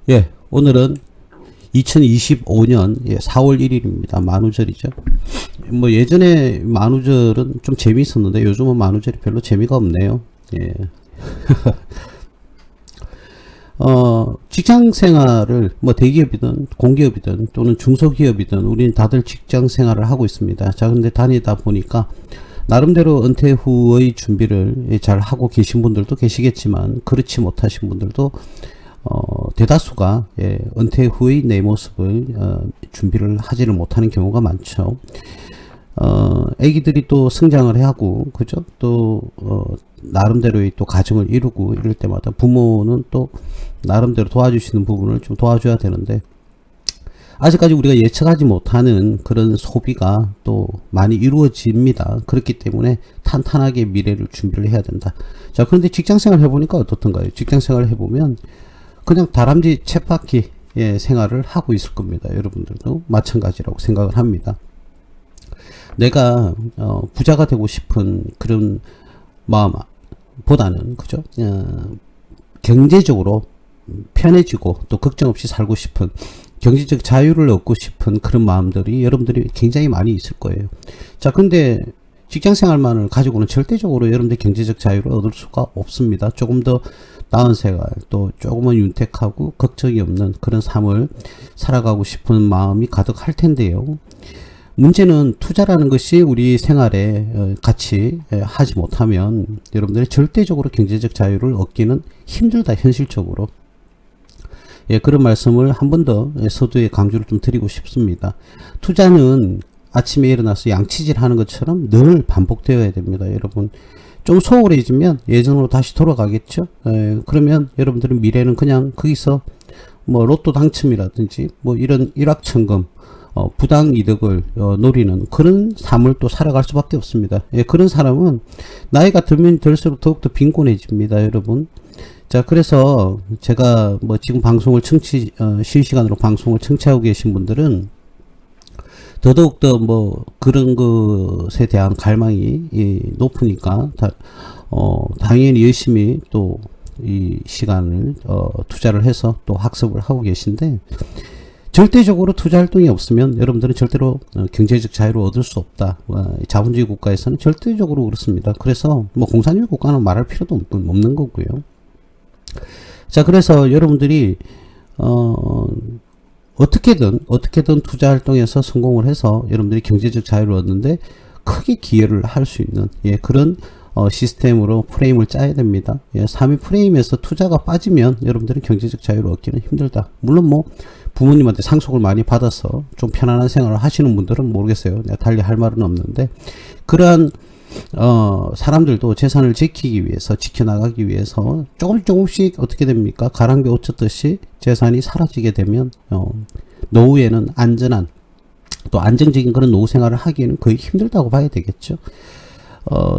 예, 오늘은 2025년 4월 1일입니다. 만우절이죠. 뭐 예전에 만우절은 좀 재미있었는데 요즘은 만우절이 별로 재미가 없네요. 예. 직장 생활을 뭐 대기업이든 공기업이든 또는 중소기업이든 우리는 다들 직장 생활을 하고 있습니다. 자, 근데 다니다 보니까 나름대로 은퇴 후의 준비를 잘 하고 계신 분들도 계시겠지만 그렇지 못하신 분들도 대다수가 은퇴 후의 내 모습을 준비를 하지를 못하는 경우가 많죠. 애기들이 또 성장을 하고 그죠? 또 나름대로의 또 가정을 이루고 이럴 때마다 부모는 또 나름대로 도와주시는 부분을 좀 도와줘야 되는데 아직까지 우리가 예측하지 못하는 그런 소비가 또 많이 이루어집니다. 그렇기 때문에 탄탄하게 미래를 준비를 해야 된다. 자, 그런데 직장생활 해보니까 어떻던가요? 직장생활 해보면 그냥 다람쥐 쳇바퀴 생활을 하고 있을 겁니다. 여러분들도 마찬가지라고 생각을 합니다. 내가 부자가 되고 싶은 그런 마음보다는 그죠? 경제적으로 편해지고 또 걱정 없이 살고 싶은 경제적 자유를 얻고 싶은 그런 마음들이 여러분들이 굉장히 많이 있을 거예요. 자, 근데 직장생활만을 가지고는 절대적으로 여러분들 경제적 자유를 얻을 수가 없습니다. 조금 더 나은 생활, 또 조금은 윤택하고 걱정이 없는 그런 삶을 살아가고 싶은 마음이 가득할 텐데요. 문제는 투자라는 것이 우리 생활에 같이 하지 못하면 여러분들이 절대적으로 경제적 자유를 얻기는 힘들다, 현실적으로. 예, 그런 말씀을 한 번 더 서두에 강조를 좀 드리고 싶습니다. 투자는 아침에 일어나서 양치질 하는 것처럼 늘 반복되어야 됩니다, 여러분. 좀 소홀해지면 예전으로 다시 돌아가겠죠. 그러면 여러분들은 미래는 그냥 거기서 뭐 로또 당첨이라든지 뭐 이런 일확천금 부당 이득을 노리는 그런 삶을 또 살아갈 수밖에 없습니다. 예, 그런 사람은 나이가 들면 들수록 더욱더 빈곤해집니다, 여러분. 자, 그래서 제가 뭐 지금 방송을 실시간으로 방송을 청취하고 계신 분들은 더더욱더 뭐 그런 것에 대한 갈망이 높으니까 당연히 열심히 또 이 시간을 투자를 해서 또 학습을 하고 계신데, 절대적으로 투자 활동이 없으면 여러분들은 절대로 경제적 자유를 얻을 수 없다. 자본주의 국가에서는 절대적으로 그렇습니다. 그래서 뭐 공산주의 국가는 말할 필요도 없는 거고요. 자, 그래서 여러분들이 어떻게든 투자 활동에서 성공을 해서 여러분들이 경제적 자유를 얻는데 크게 기여를 할 수 있는 그런 시스템으로 프레임을 짜야 됩니다. 3위 프레임에서 투자가 빠지면 여러분들은 경제적 자유를 얻기는 힘들다. 물론 뭐 부모님한테 상속을 많이 받아서 좀 편안한 생활을 하시는 분들은 모르겠어요. 내가 달리 할 말은 없는데, 그러한 사람들도 재산을 지켜나가기 위해서 조금씩 어떻게 됩니까? 가랑비 옷 젖듯이 재산이 사라지게 되면 노후에는 안전한 또 안정적인 그런 노후 생활을 하기에는 거의 힘들다고 봐야 되겠죠.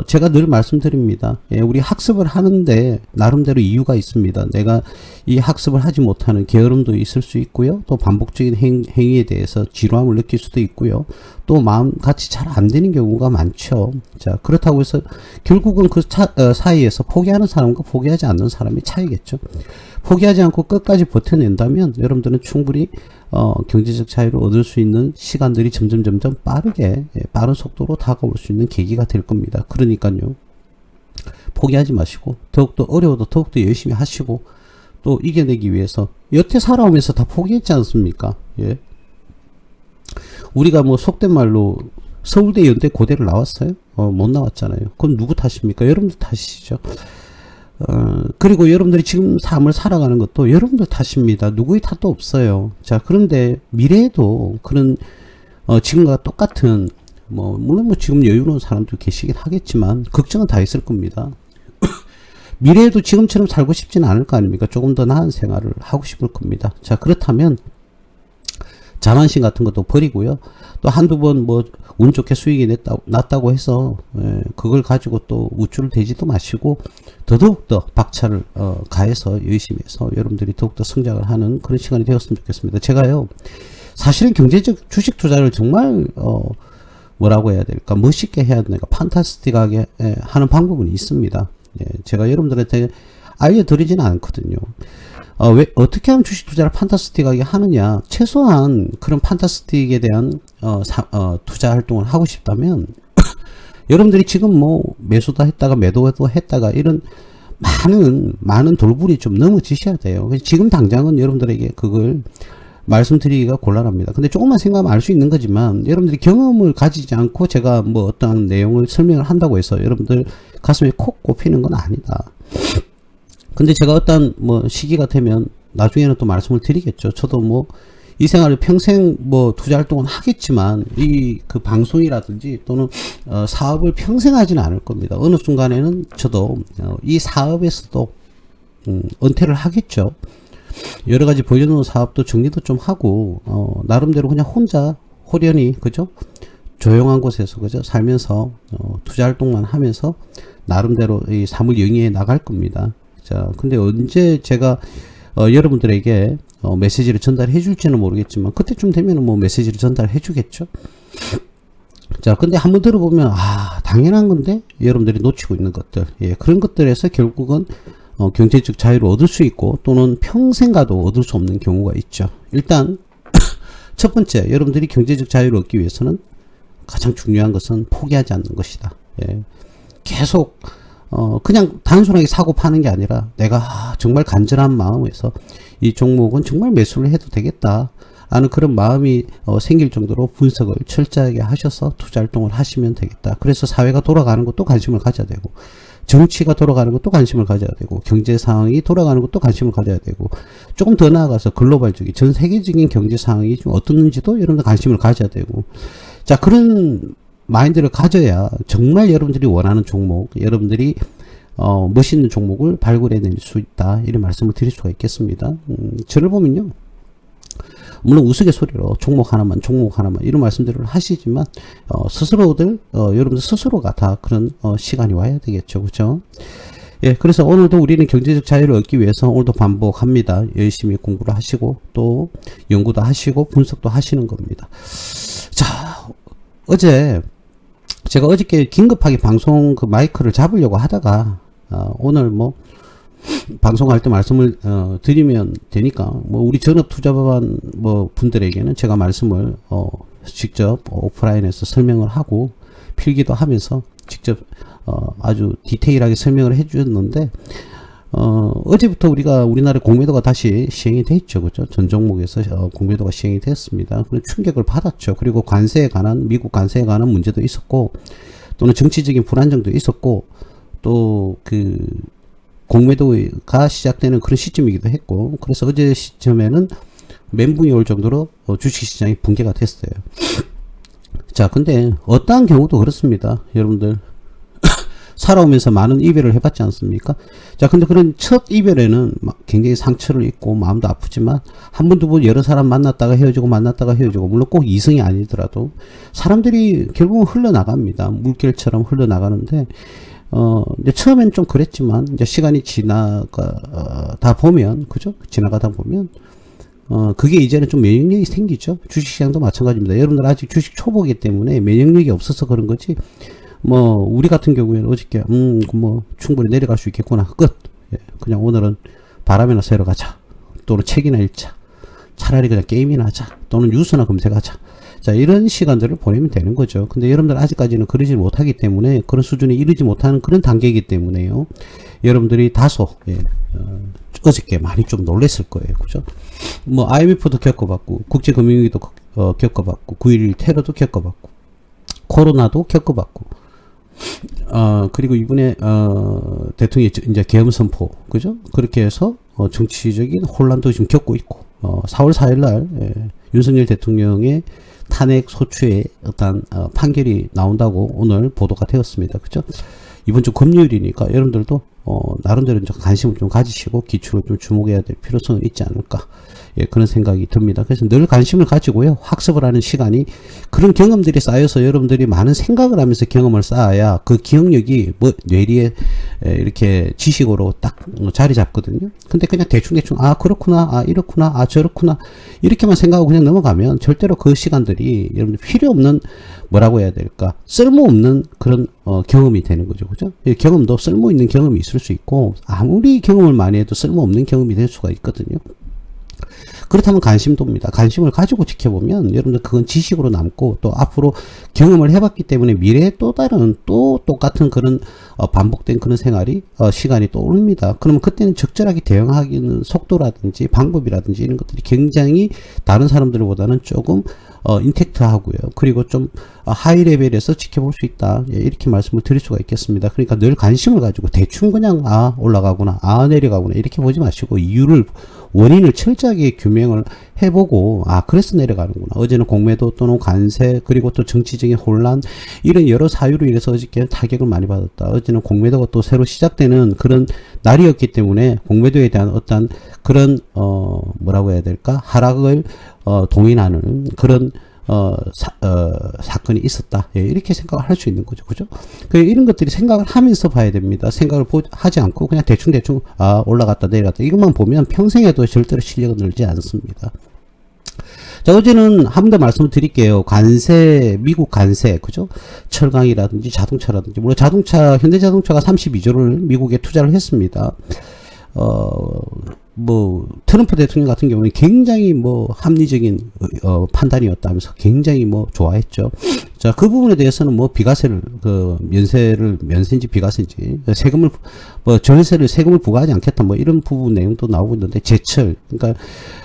제가 늘 말씀드립니다. 우리 학습을 하는데 나름대로 이유가 있습니다. 내가 이 학습을 하지 못하는 게으름도 있을 수 있고요. 또 반복적인 행위에 대해서 지루함을 느낄 수도 있고요. 또 마음같이 잘 안 되는 경우가 많죠. 자, 그렇다고 해서 결국은 그 사이에서 포기하는 사람과 포기하지 않는 사람의 차이겠죠. 포기하지 않고 끝까지 버텨낸다면 여러분들은 충분히 경제적 자유를 얻을 수 있는 시간들이 점점 빠른 속도로 다가올 수 있는 계기가 될 겁니다. 그러니까요, 포기하지 마시고 더욱더 어려워도 더욱더 열심히 하시고 또 이겨내기 위해서 여태 살아오면서 다 포기했지 않습니까? 예. 우리가 뭐 속된 말로 서울대, 연대, 고대를 나왔어요? 못 나왔잖아요. 그건 누구 탓입니까? 여러분들 탓이죠. 그리고 여러분들이 지금 삶을 살아가는 것도 여러분들 탓입니다. 누구의 탓도 없어요. 자, 그런데 미래에도 그런 지금과 똑같은 물론 뭐 지금 여유로운 사람도 계시긴 하겠지만 걱정은 다 있을 겁니다. 미래에도 지금처럼 살고 싶지는 않을 거 아닙니까? 조금 더 나은 생활을 하고 싶을 겁니다. 자, 그렇다면 자만심 같은 것도 버리고요. 또 한두 번 운 좋게 수익이 났다고 해서 그걸 가지고 또 우쭐을 대지도 마시고 더더욱더 박차를 가해서 열심히 해서 여러분들이 더욱더 성장을 하는 그런 시간이 되었으면 좋겠습니다. 제가요, 사실은 경제적 주식 투자를 정말 뭐라고 해야 될까, 멋있게 해야 되니까 판타스틱하게 하는 방법은 있습니다. 제가 여러분들한테 알려드리지는 않거든요. 왜, 어떻게 하면 주식 투자를 판타스틱하게 하느냐. 최소한 그런 판타스틱에 대한, 투자 활동을 하고 싶다면, 여러분들이 지금 뭐, 매수도 했다가 매도도 했다가 이런 많은 돌불이 좀 넘어지셔야 돼요. 지금 당장은 여러분들에게 그걸 말씀드리기가 곤란합니다. 근데 조금만 생각하면 알 수 있는 거지만, 여러분들이 경험을 가지지 않고 제가 뭐 어떠한 내용을 설명을 한다고 해서 여러분들 가슴에 콕 꼽히는 건 아니다. 근데 제가 어떤 뭐 시기가 되면 나중에는 또 말씀을 드리겠죠. 저도 뭐 이 생활을 평생 뭐 투자 활동은 하겠지만 이 그 방송이라든지 또는 사업을 평생 하지는 않을 겁니다. 어느 순간에는 저도 이 사업에서도 은퇴를 하겠죠. 여러 가지 보여주는 사업도 정리도 좀 하고 나름대로 그냥 혼자 호련히 그죠? 조용한 곳에서 그죠? 살면서 투자 활동만 하면서 나름대로 이 삶을 영위해 나갈 겁니다. 자, 근데 언제 제가 여러분들에게 메시지를 전달해 줄지는 모르겠지만 그때쯤 되면 뭐 메시지를 전달해 주겠죠. 자, 근데 한번 들어보면 당연한 건데 여러분들이 놓치고 있는 것들, 예, 그런 것들에서 결국은 경제적 자유를 얻을 수 있고 또는 평생 가도 얻을 수 없는 경우가 있죠. 일단 첫 번째, 여러분들이 경제적 자유를 얻기 위해서는 가장 중요한 것은 포기하지 않는 것이다. 예. 계속 그냥 단순하게 사고 파는 게 아니라 내가 정말 간절한 마음에서 이 종목은 정말 매수를 해도 되겠다 하는 그런 마음이 생길 정도로 분석을 철저하게 하셔서 투자 활동을 하시면 되겠다. 그래서 사회가 돌아가는 것도 관심을 가져야 되고 정치가 돌아가는 것도 관심을 가져야 되고 경제 상황이 돌아가는 것도 관심을 가져야 되고 조금 더 나아가서 글로벌적인 전 세계적인 경제 상황이 좀 어떻는지도 여러분들 관심을 가져야 되고, 자, 그런 마인드를 가져야 정말 여러분들이 원하는 종목, 여러분들이 멋있는 종목을 발굴해낼 수 있다, 이런 말씀을 드릴 수가 있겠습니다. 저를 보면요, 물론 우스갯소리로 종목 하나만 이런 말씀들을 하시지만 스스로들 여러분들 스스로가 다 그런 시간이 와야 되겠죠, 그렇죠? 예, 그래서 오늘도 우리는 경제적 자유를 얻기 위해서 오늘도 반복합니다. 열심히 공부를 하시고 또 연구도 하시고 분석도 하시는 겁니다. 자, 제가 어저께 긴급하게 방송 그 마이크를 잡으려고 하다가 오늘 뭐 방송할 때 말씀을 드리면 되니까 뭐 우리 전업 투자반 뭐 분들에게는 제가 말씀을 직접 오프라인에서 설명을 하고 필기도 하면서 직접 아주 디테일하게 설명을 해 주셨는데 어제부터 우리나라 공매도가 다시 시행이 돼 있죠. 그죠? 전 종목에서 공매도가 시행이 됐습니다. 그런 충격을 받았죠. 그리고 미국 관세에 관한 문제도 있었고, 또는 정치적인 불안정도 있었고, 또 공매도가 시작되는 그런 시점이기도 했고, 그래서 어제 시점에는 멘붕이 올 정도로 주식시장이 붕괴가 됐어요. 자, 근데 어떠한 경우도 그렇습니다. 여러분들 살아오면서 많은 이별을 해봤지 않습니까? 자, 근데 그런 첫 이별에는 굉장히 상처를 입고 마음도 아프지만 한 번, 두 번 여러 사람 만났다가 헤어지고 물론 꼭 이성이 아니더라도 사람들이 결국은 흘러나갑니다. 물결처럼 흘러나가는데 이제 처음엔 좀 그랬지만 이제 시간이 지나가다 보면 그죠? 지나가다 보면 그게 이제는 좀 면역력이 생기죠. 주식시장도 마찬가지입니다. 여러분들 아직 주식 초보이기 때문에 면역력이 없어서 그런 거지. 뭐 우리 같은 경우에는 어저께 뭐 충분히 내려갈 수 있겠구나, 끝. 예, 그냥 오늘은 바람이나 쐬러 가자, 또는 책이나 읽자, 차라리 그냥 게임이나 하자, 또는 뉴스나 검색하자. 자, 이런 시간들을 보내면 되는 거죠. 근데 여러분들 아직까지는 그러지 못하기 때문에, 그런 수준에 이르지 못하는 그런 단계이기 때문에요, 여러분들이 다소 어저께 많이 좀 놀랬을 거예요. 그죠? 뭐 IMF도 겪어봤고, 국제금융위기도 겪어봤고, 9.11 테러도 겪어봤고, 코로나도 겪어봤고, 그리고 이번에 대통령이 이제 계엄 선포, 그죠? 그렇게 해서 정치적인 혼란도 지금 겪고 있고, 4월 4일 날 윤석열 대통령의 탄핵 소추의 어떤 판결이 나온다고 오늘 보도가 되었습니다. 그죠? 이번 주 금요일이니까 여러분들도 나름대로 좀 관심을 좀 가지시고 기초로 좀 주목해야 될 필요성이 있지 않을까, 예, 그런 생각이 듭니다. 그래서 늘 관심을 가지고요, 학습을 하는 시간이, 그런 경험들이 쌓여서 여러분들이 많은 생각을 하면서 경험을 쌓아야 그 기억력이 뭐 뇌리에 이렇게 지식으로 딱 자리 잡거든요. 근데 그냥 대충 그렇구나, 이렇구나, 저렇구나 이렇게만 생각하고 그냥 넘어가면 절대로 그 시간들이 여러분들 필요 없는 뭐라고 해야 될까? 쓸모없는 그런 경험이 되는 거죠. 그죠? 경험도 쓸모 있는 경험이 있을 수 있고 아무리 경험을 많이 해도 쓸모없는 경험이 될 수가 있거든요. 그렇다면 관심도입니다. 관심을 가지고 지켜보면 여러분들 그건 지식으로 남고 또 앞으로 경험을 해봤기 때문에 미래에 또 다른 또 똑같은 그런 반복된 그런 생활이 시간이 또 옵니다. 그러면 그때는 적절하게 대응하기는 속도라든지 방법이라든지 이런 것들이 굉장히 다른 사람들보다는 조금 인택트하고요. 그리고 좀 하이 레벨에서 지켜볼 수 있다. 예, 이렇게 말씀을 드릴 수가 있겠습니다. 그러니까 늘 관심을 가지고 대충 그냥 올라가구나 내려가구나 이렇게 보지 마시고 이유를 원인을 철저하게 규명을 해보고 그래서 내려가는구나. 어제는 공매도 또는 관세 그리고 또 정치적인 혼란 이런 여러 사유로 인해서 어저께 타격을 많이 받았다. 어제는 공매도가 또 새로 시작되는 그런 날이었기 때문에 공매도에 대한 어떤 그런 뭐라고 해야 될까 하락을 동인하는 그런 사건이 있었다. 예, 이렇게 생각을 할 수 있는 거죠. 그죠? 이런 것들이 생각을 하면서 봐야 됩니다. 생각을 하지 않고 그냥 대충 올라갔다 내려갔다 이것만 보면 평생에도 절대로 실력은 늘지 않습니다. 자, 어제는 한 번 더 말씀을 드릴게요. 관세, 미국 관세, 그죠? 철강이라든지 자동차라든지, 물론 현대자동차가 32조를 미국에 투자를 했습니다. 트럼프 대통령 같은 경우는 굉장히 합리적인, 판단이었다면서 굉장히 좋아했죠. 자, 그 부분에 대해서는 비과세를, 면세인지 비과세인지, 세금을, 세금을 부과하지 않겠다, 이런 부분 내용도 나오고 있는데, 제철, 그러니까,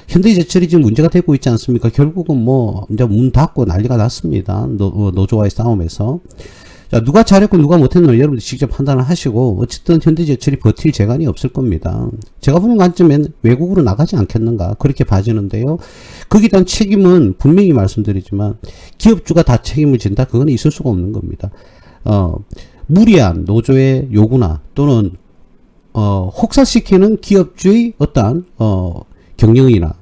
현대제철이 지금 문제가 되고 있지 않습니까? 결국은 이제 문 닫고 난리가 났습니다. 노조와의 싸움에서. 자, 누가 잘했고 누가 못했는지 여러분들 직접 판단을 하시고 어쨌든 현대제철이 버틸 재간이 없을 겁니다. 제가 보는 관점엔 외국으로 나가지 않겠는가 그렇게 봐지는데요. 거기에 대한 책임은 분명히 말씀드리지만 기업주가 다 책임을 진다? 그건 있을 수가 없는 겁니다. 무리한 노조의 요구나 또는 혹사시키는 기업주의 어떠한 경영이나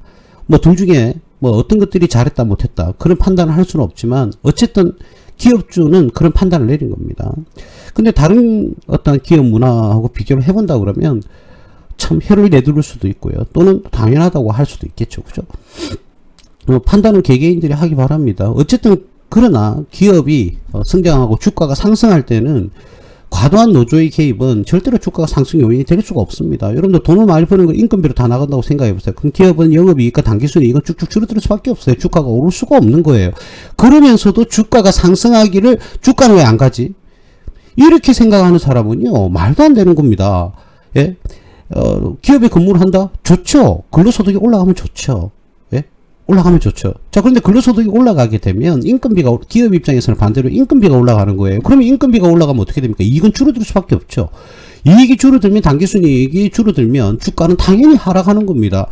둘 중에 어떤 것들이 잘했다 못했다 그런 판단을 할 수는 없지만 어쨌든 기업주는 그런 판단을 내린 겁니다. 근데 다른 어떤 기업 문화하고 비교를 해본다 그러면 참 혀를 내두를 수도 있고요. 또는 당연하다고 할 수도 있겠죠. 그죠? 판단은 개개인들이 하기 바랍니다. 어쨌든 그러나 기업이 성장하고 주가가 상승할 때는 과도한 노조의 개입은 절대로 주가가 상승 요인이 될 수가 없습니다. 여러분들 돈을 많이 버는 거 인건비로 다 나간다고 생각해 보세요. 그럼 기업은 영업이익과 당기순이익은 쭉쭉 줄어들 수밖에 없어요. 주가가 오를 수가 없는 거예요. 그러면서도 주가가 상승하기를 주가는 왜 안 가지? 이렇게 생각하는 사람은요 말도 안 되는 겁니다. 예? 기업에 근무를 한다? 좋죠. 근로소득이 올라가면 좋죠. 올라가면 좋죠. 자, 그런데 근로소득이 올라가게 되면 인건비가, 기업 입장에서는 반대로 인건비가 올라가는 거예요. 그러면 인건비가 올라가면 어떻게 됩니까? 이익은 줄어들 수밖에 없죠. 이익이 줄어들면 당기순이익이 줄어들면 주가는 당연히 하락하는 겁니다.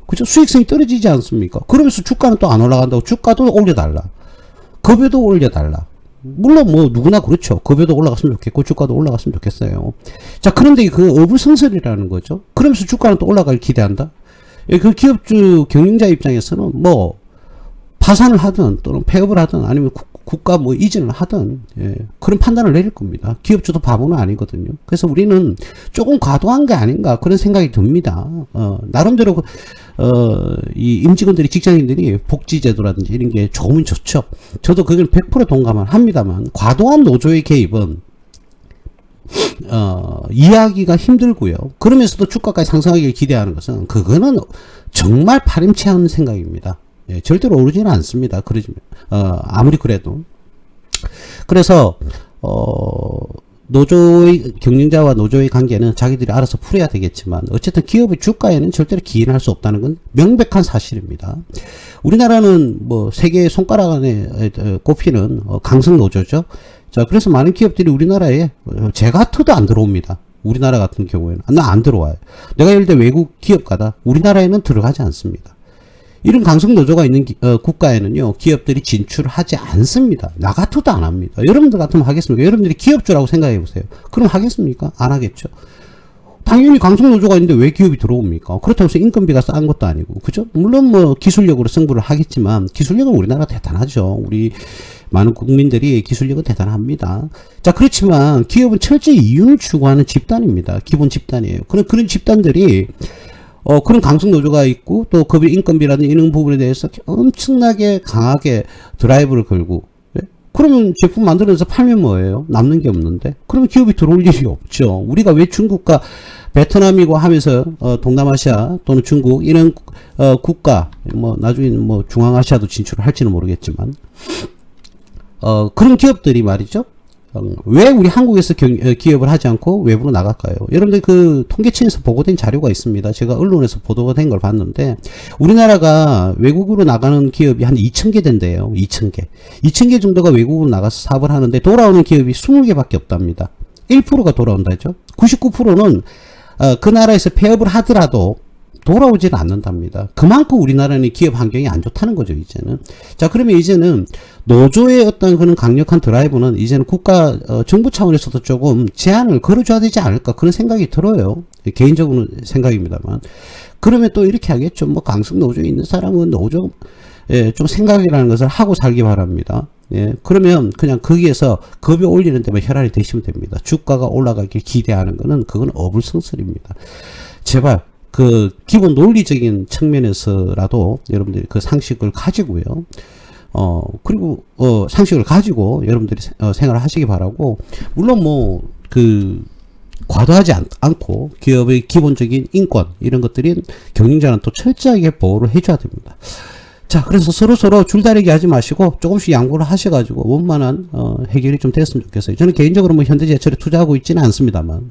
그죠? 수익성이 떨어지지 않습니까? 그러면서 주가는 또 안 올라간다고 주가도 올려달라. 급여도 올려달라. 물론 누구나 그렇죠. 급여도 올라갔으면 좋겠고 주가도 올라갔으면 좋겠어요. 자, 그런데 그 어불성설이라는 거죠. 그러면서 주가는 또 올라갈 기대한다? 그 기업주 경영자 입장에서는 파산을 하든 또는 폐업을 하든 아니면 국가 이전을 하든 그런 판단을 내릴 겁니다. 기업주도 바보는 아니거든요. 그래서 우리는 조금 과도한 게 아닌가 그런 생각이 듭니다. 나름대로 이 임직원들이 직장인들이 복지제도라든지 이런 게 좋으면 좋죠. 저도 그걸 100% 동감을 합니다만 과도한 노조의 개입은 이해하기가 힘들고요. 그러면서도 주가까지 상승하기를 기대하는 것은 그거는 정말 파렴치한 생각입니다. 예, 절대로 오르지는 않습니다. 그러지만 아무리 그래도 그래서 노조의 경영자와 노조의 관계는 자기들이 알아서 풀어야 되겠지만 어쨌든 기업의 주가에는 절대로 기인할 수 없다는 건 명백한 사실입니다. 우리나라는 세계의 손가락 안에 꼽히는 강성 노조죠. 자, 그래서 많은 기업들이 우리나라에 제가트도 안 들어옵니다. 우리나라 같은 경우에는 나 안 들어와요. 내가 예를 들어 외국 기업 가다 우리나라에는 들어가지 않습니다. 이런 강성 노조가 있는 국가에는요 기업들이 진출하지 않습니다. 나 같아도 안 합니다. 여러분들 같으면 하겠습니까? 여러분들이 기업주라고 생각해 보세요. 그럼 하겠습니까? 안 하겠죠. 당연히 강성 노조가 있는데 왜 기업이 들어옵니까? 그렇다고 해서 인건비가 싼 것도 아니고, 그죠? 물론 기술력으로 승부를 하겠지만 기술력은 우리나라 대단하죠. 우리 많은 국민들이 기술력은 대단합니다. 자, 그렇지만 기업은 철저히 이윤을 추구하는 집단입니다. 기본 집단이에요. 그런 집단들이 그런 강성 노조가 있고 또 급여 인건비라는 이런 부분에 대해서 엄청나게 강하게 드라이브를 걸고 그러면 제품 만들어서 팔면 뭐예요? 남는 게 없는데. 그러면 기업이 들어올 일이 없죠. 우리가 왜 중국과 베트남이고 하면서 동남아시아 또는 중국 이런 국가 뭐 나중에 뭐 중앙아시아도 진출을 할지는 모르겠지만 그런 기업들이 말이죠. 왜 우리 한국에서 기업을 하지 않고 외부로 나갈까요? 여러분들 그 통계청에서 보고된 자료가 있습니다. 제가 언론에서 보도가 된 걸 봤는데 우리나라가 외국으로 나가는 기업이 한 2,000개 된대요. 2,000개. 2,000개 정도가 외국으로 나가서 사업을 하는데 돌아오는 기업이 20개밖에 없답니다. 1%가 돌아온다죠. 99%는 그 나라에서 폐업을 하더라도 돌아오지는 않는답니다. 그만큼 우리나라는 기업 환경이 안 좋다는 거죠, 이제는. 자, 그러면 이제는 노조의 어떤 그런 강력한 드라이브는 이제는 국가, 정부 차원에서도 조금 제한을 걸어줘야 되지 않을까 그런 생각이 들어요. 개인적으로 생각입니다만. 그러면 또 이렇게 하겠죠. 뭐 강성 노조에 있는 사람은 노조, 예, 좀 생각이라는 것을 하고 살기 바랍니다. 예, 그러면 그냥 거기에서 급여 올리는 데만 혈안이 되시면 됩니다. 주가가 올라가길 기대하는 거는 그건 어불성설입니다. 제발 그 기본 논리적인 측면에서라도 여러분들이 그 상식을 가지고요. 그리고 상식을 가지고 여러분들이 생활을 하시기 바라고, 물론 뭐 그 과도하지 않고 기업의 기본적인 인권 이런 것들이 경영자는 또 철저하게 보호를 해줘야 됩니다. 자, 그래서 서로 줄다리기 하지 마시고 조금씩 양보를 하셔가지고 원만한 해결이 좀 됐으면 좋겠어요. 저는 개인적으로 뭐 현대제철에 투자하고 있지는 않습니다만,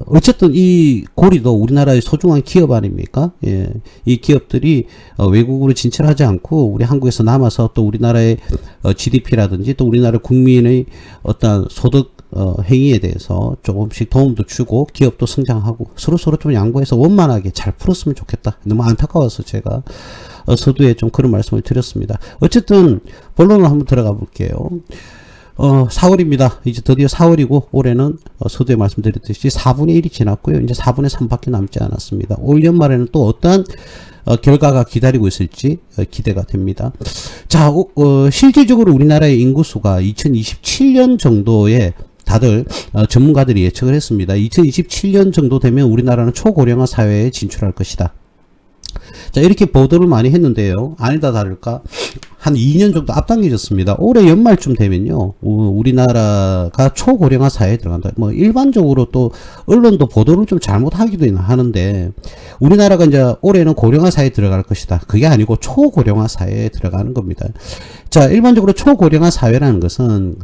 어쨌든 이 고리도 우리나라의 소중한 기업 아닙니까? 예. 이 기업들이 외국으로 진출하지 않고 우리 한국에서 남아서 또 우리나라의 GDP라든지 또 우리나라 국민의 어떤 소득 행위에 대해서 조금씩 도움도 주고 기업도 성장하고 서로 좀 양보해서 원만하게 잘 풀었으면 좋겠다. 너무 안타까워서 제가 서두에 좀 그런 말씀을 드렸습니다. 어쨌든 본론으로 한번 들어가 볼게요. 4월입니다. 이제 드디어 4월이고 올해는 서두에 말씀드렸듯이 4분의 1이 지났고요. 이제 4분의 3밖에 남지 않았습니다. 올 연말에는 또 어떠한 결과가 기다리고 있을지 기대가 됩니다. 자, 실질적으로 우리나라의 인구수가 2027년 정도에 다들 전문가들이 예측을 했습니다. 2027년 정도 되면 우리나라는 초고령화 사회에 진출할 것이다. 자, 이렇게 보도를 많이 했는데요. 아니다 다를까 한 2년 정도 앞당겨졌습니다. 올해 연말쯤 되면요, 우리나라가 초고령화 사회에 들어간다. 뭐 일반적으로 또 언론도 보도를 좀 잘못하기도 하는데, 우리나라가 이제 올해는 고령화 사회에 들어갈 것이다. 그게 아니고 초고령화 사회에 들어가는 겁니다. 자, 일반적으로 초고령화 사회라는 것은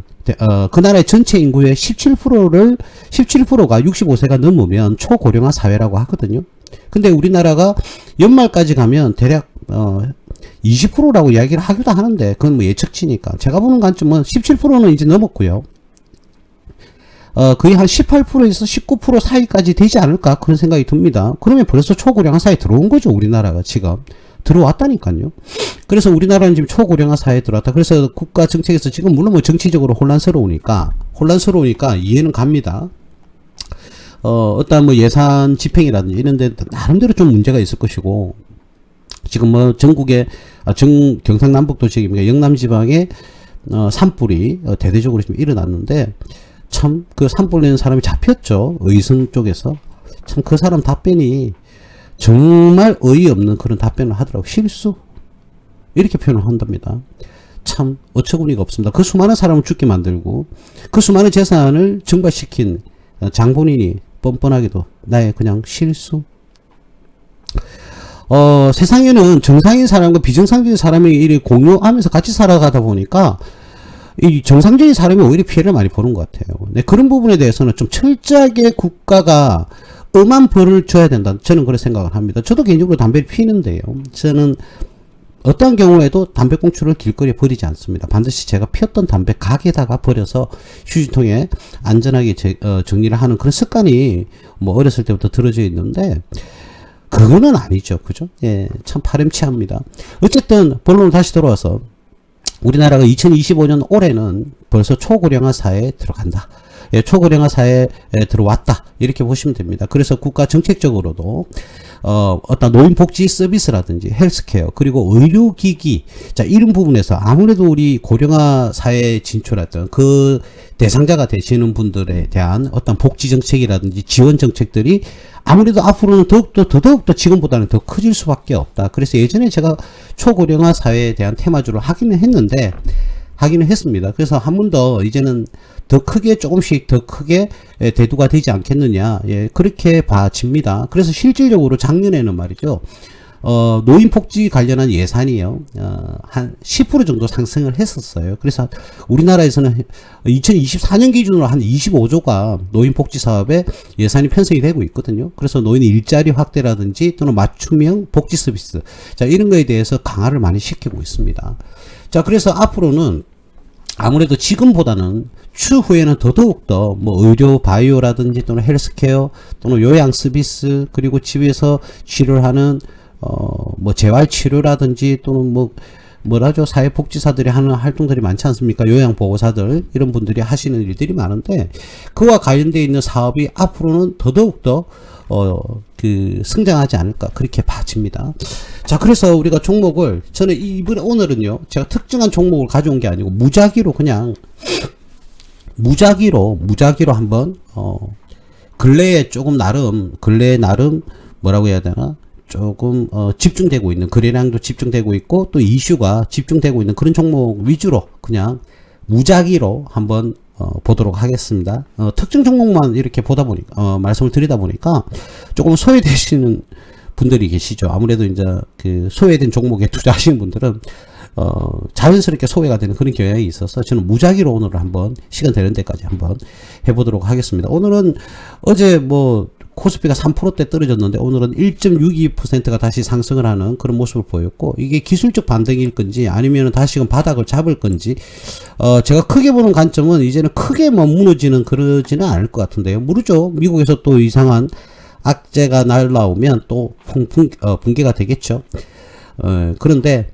그 나라의 전체 인구의 17%가 65세가 넘으면 초고령화 사회라고 하거든요. 근데 우리나라가 연말까지 가면 대략 20%라고 이야기를 하기도 하는데, 그건 뭐 예측치니까. 제가 보는 관점은 17%는 이제 넘었고요. 거의 한 18%에서 19% 사이까지 되지 않을까 그런 생각이 듭니다. 그러면 벌써 초고령화 사회에 들어온 거죠. 우리나라가 지금 들어왔다니까요. 그래서 우리나라는 지금 초고령화 사회에 들어왔다. 그래서 국가 정책에서 지금 물론 뭐 정치적으로 혼란스러우니까 이해는 갑니다. 어떤 뭐 예산 집행이라든지 이런 데 나름대로 좀 문제가 있을 것이고, 지금 뭐 전국에 경상남북도 지역입니다. 영남지방에 산불이 대대적으로 지금 일어났는데, 참 그 산불 내는 사람이 잡혔죠. 의성 쪽에서. 참 그 사람 답변이 정말 어이없는 그런 답변을 하더라고. 실수 이렇게 표현을 한답니다. 참 어처구니가 없습니다. 그 수많은 사람을 죽게 만들고 그 수많은 재산을 증발시킨 장본인이 뻔뻔하게도 나의 그냥 실수. 세상에는 정상인 사람과 비정상적인 사람이 이렇게 공유하면서 같이 살아가다 보니까 이 정상적인 사람이 오히려 피해를 많이 보는 것 같아요. 네, 그런 부분에 대해서는 좀 철저하게 국가가 엄한 벌을 줘야 된다. 저는 그렇게 생각을 합니다. 저도 개인적으로 담배를 피는데요. 저는 어떠한 경우에도 담배꽁초를 길거리에 버리지 않습니다. 반드시 제가 피웠던 담배 가게에다가 버려서 휴지통에 안전하게 정리를 하는 그런 습관이 뭐 어렸을 때부터 들어져 있는데, 그거는 아니죠. 그죠? 예, 참 파렴치합니다. 어쨌든 본론으로 다시 돌아와서 우리나라가 2025년 올해는 벌써 초고령화 사회에 들어간다. 예, 초고령화 사회에 들어왔다. 이렇게 보시면 됩니다. 그래서 국가 정책적으로도 어떤 노인복지 서비스라든지 헬스케어 그리고 의료기기, 자, 이런 부분에서 아무래도 우리 고령화 사회에 진출했던 그 대상자가 되시는 분들에 대한 어떤 복지 정책이라든지 지원 정책들이 아무래도 앞으로는 더욱더 지금보다는 더 커질 수밖에 없다. 그래서 예전에 제가 초고령화 사회에 대한 테마주를 하기는 했는데, 하기는 했습니다. 그래서 한 번 더 이제는 더 크게 조금씩 더 크게 대두가 되지 않겠느냐. 예, 그렇게 봐집니다. 그래서 실질적으로 작년에는 말이죠. 노인복지 관련한 예산이요, 한 10% 정도 상승을 했었어요. 그래서 우리나라에서는 2024년 기준으로 한 25조가 노인복지 사업에 예산이 편성이 되고 있거든요. 그래서 노인 일자리 확대라든지 또는 맞춤형 복지 서비스, 자, 이런 거에 대해서 강화를 많이 시키고 있습니다. 자, 그래서 앞으로는 아무래도 지금보다는 추후에는 더더욱더 뭐 의료 바이오라든지 또는 헬스케어 또는 요양 서비스, 그리고 집에서 치료를 하는 뭐 재활치료라든지 또는 뭐라죠, 사회복지사들이 하는 활동들이 많지 않습니까? 요양보호사들, 이런 분들이 하시는 일들이 많은데, 그와 관련되어 있는 사업이 앞으로는 더더욱더 성장하지 않을까, 그렇게 봐집니다. 자, 그래서 우리가 종목을, 저는 오늘은요, 제가 특정한 종목을 가져온 게 아니고, 무작위로 한번, 근래에 나름, 뭐라고 해야 되나? 조금 집중되고 있는, 거래량도 집중되고 있고 또 이슈가 집중되고 있는 그런 종목 위주로 그냥 무작위로 한번 보도록 하겠습니다. 특정 종목만 이렇게 보다 보니까 말씀을 드리다 보니까 조금 소외되시는 분들이 계시죠. 아무래도 이제 그 소외된 종목에 투자하시는 분들은 자연스럽게 소외가 되는 그런 경향이 있어서 저는 무작위로 오늘 한번 시간 되는 데까지 한번 해보도록 하겠습니다. 오늘은 어제 코스피가 3%대 떨어졌는데 오늘은 1.62%가 다시 상승을 하는 그런 모습을 보였고, 이게 기술적 반등일 건지 아니면 다시금 바닥을 잡을 건지, 제가 크게 보는 관점은 이제는 크게 무너지는 그러지는 않을 것 같은데요. 모르죠. 미국에서 또 이상한 악재가 날라오면 또 붕괴가 되겠죠. 그런데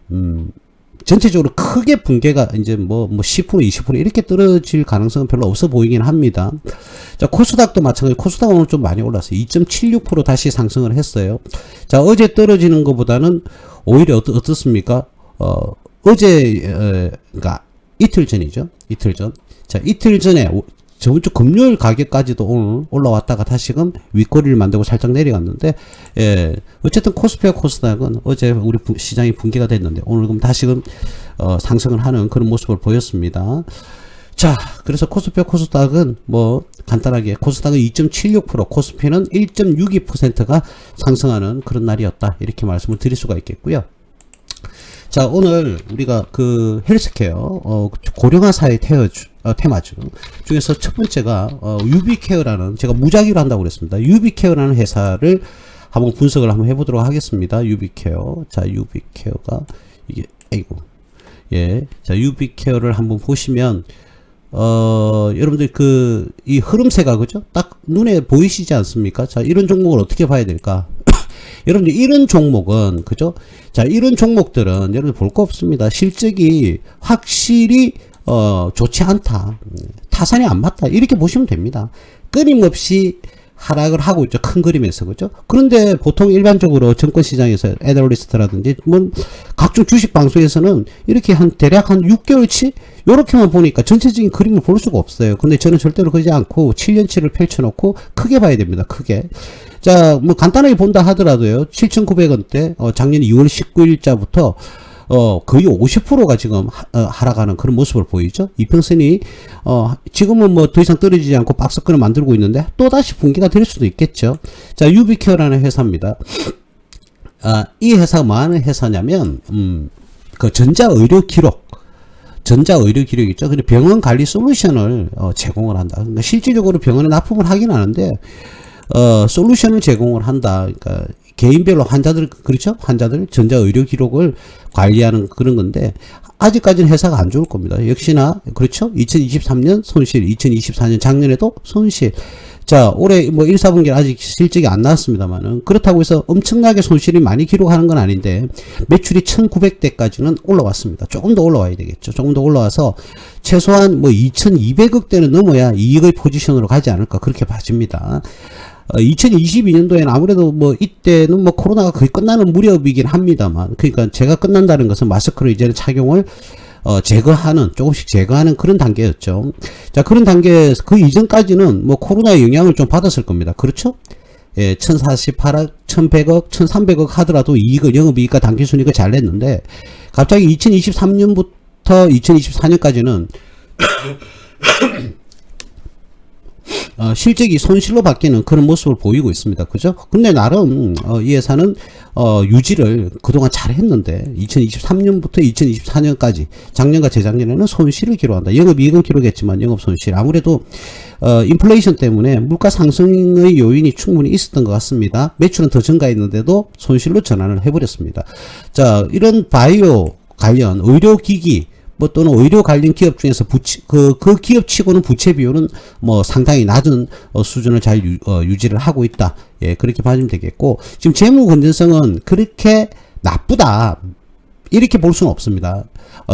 전체적으로 크게 붕괴가 이제 10% 20% 이렇게 떨어질 가능성은 별로 없어 보이긴 합니다. 자, 코스닥도 마찬가지. 코스닥 오늘 좀 많이 올랐어요. 2.76% 다시 상승을 했어요. 자, 어제 떨어지는 것보다는 오히려 어떻습니까? 그러니까 이틀 전이죠. 이틀 전. 자, 이틀 전에 저번 주 금요일 가격까지도 오늘 올라왔다가 다시금 윗꼬리를 만들고 살짝 내려갔는데, 예, 어쨌든 코스피와 코스닥은 어제 우리 시장이 붕괴가 됐는데 오늘 그럼 다시금 상승을 하는 그런 모습을 보였습니다. 자, 그래서 코스피와 코스닥은 간단하게 코스닥은 2.76%, 코스피는 1.62%가 상승하는 그런 날이었다, 이렇게 말씀을 드릴 수가 있겠고요. 자, 오늘 우리가 그 헬스케어 고령화 사회 테마주 중에서 첫 번째가 유비케어라는, 제가 무작위로 한다고 그랬습니다. 유비케어라는 회사를 한번 분석을 한번 해보도록 하겠습니다. 유비케어. 자, 유비케어가 이게 예. 자, 유비케어를 한번 보시면 여러분들 이 흐름새가 그죠? 딱 눈에 보이시지 않습니까? 자, 이런 종목을 어떻게 봐야 될까? 여러분들 이런 종목은 그죠? 자, 이런 종목들은 여러분들 볼 거 없습니다. 실적이 확실히 좋지 않다, 타산이 안 맞다, 이렇게 보시면 됩니다. 끊임없이 하락을 하고 있죠, 큰 그림에서. 그죠? 그런데 보통 일반적으로 증권시장에서 애널리스트라든지 각종 주식 방송에서는 이렇게 대략 한 6개월치 요렇게만 보니까 전체적인 그림을 볼 수가 없어요. 근데 저는 절대로 그러지 않고 7년치를 펼쳐놓고 크게 봐야 됩니다. 크게. 자, 간단하게 본다 하더라도요, 7,900원대 작년 2월 19일자부터 거의 50%가 지금 하락하는 그런 모습을 보이죠. 이평선이 지금은 더 이상 떨어지지 않고 박스권을 만들고 있는데 또다시 붕괴가 될 수도 있겠죠. 자, 유비케어라는 회사입니다. 이 회사가 뭐 하는 회사냐면 그 전자의료 기록 있죠. 근데 병원 관리 솔루션을 제공을 한다. 그러니까 실질적으로 병원에 납품을 하긴 하는데 솔루션을 제공을 한다. 그러니까 개인별로 그렇죠? 환자들 전자의료 기록을 관리하는 그런 건데, 아직까지는 회사가 안 좋을 겁니다. 역시나, 그렇죠? 2023년 손실, 2024년 작년에도 손실. 자, 올해 1, 4분기 아직 실적이 안 나왔습니다만은, 그렇다고 해서 엄청나게 손실이 많이 기록하는 건 아닌데, 매출이 1900대까지는 올라왔습니다. 조금 더 올라와야 되겠죠. 조금 더 올라와서, 최소한 2200억대는 넘어야 이익의 포지션으로 가지 않을까, 그렇게 봐집니다. 2022년도에는 아무래도 이때는 코로나가 거의 끝나는 무렵이긴 합니다만, 그러니까 제가 끝난다는 것은 마스크를 이제는 착용을 조금씩 제거하는 그런 단계였죠. 자, 그런 단계, 그 이전까지는 코로나의 영향을 좀 받았을 겁니다. 그렇죠? 예, 1048억, 1100억, 1300억 하더라도 영업이익과 당기순이익을 잘 냈는데, 갑자기 2023년부터 2023년부터 2024년까지는 실적이 손실로 바뀌는 그런 모습을 보이고 있습니다. 그죠? 근데 나름 이 회사는 유지를 그동안 잘 했는데 2023년부터 2024년까지 작년과 재작년에는 손실을 기록한다. 영업이익은 기록했지만 영업손실. 아무래도 인플레이션 때문에 물가 상승의 요인이 충분히 있었던 것 같습니다. 매출은 더 증가했는데도 손실로 전환을 해버렸습니다. 자, 이런 바이오 관련 의료기기 뭐 또는 의료 관련 기업 중에서 그 기업치고는 부채 비율은 뭐 상당히 낮은 수준을 잘 유지를 하고 있다. 예, 그렇게 봐주면 되겠고, 지금 재무 건전성은 그렇게 나쁘다 이렇게 볼 수는 없습니다.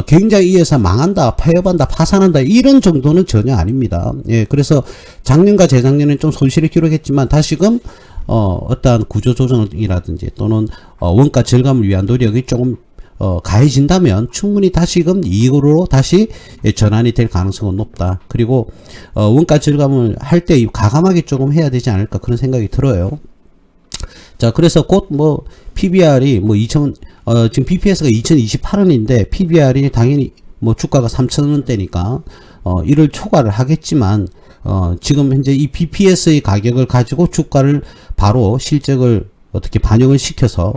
굉장히 이 회사 망한다, 폐업한다, 파산한다 이런 정도는 전혀 아닙니다. 예, 그래서 작년과 재작년에는 좀 손실을 기록했지만 다시금 어떠한 구조조정이라든지 또는 원가 절감을 위한 노력이 조금 가해진다면 충분히 다시금 이익으로 다시 전환이 될 가능성은 높다. 그리고 원가 절감을 할 때 가감하게 조금 해야 되지 않을까 그런 생각이 들어요. 자, 그래서 곧 뭐 PBR이 뭐 지금 BPS가 2028원인데 PBR이 당연히 뭐 주가가 3,000원대니까 이를 초과를 하겠지만 지금 현재 이 BPS의 가격을 가지고 주가를 바로 실적을 어떻게 반영을 시켜서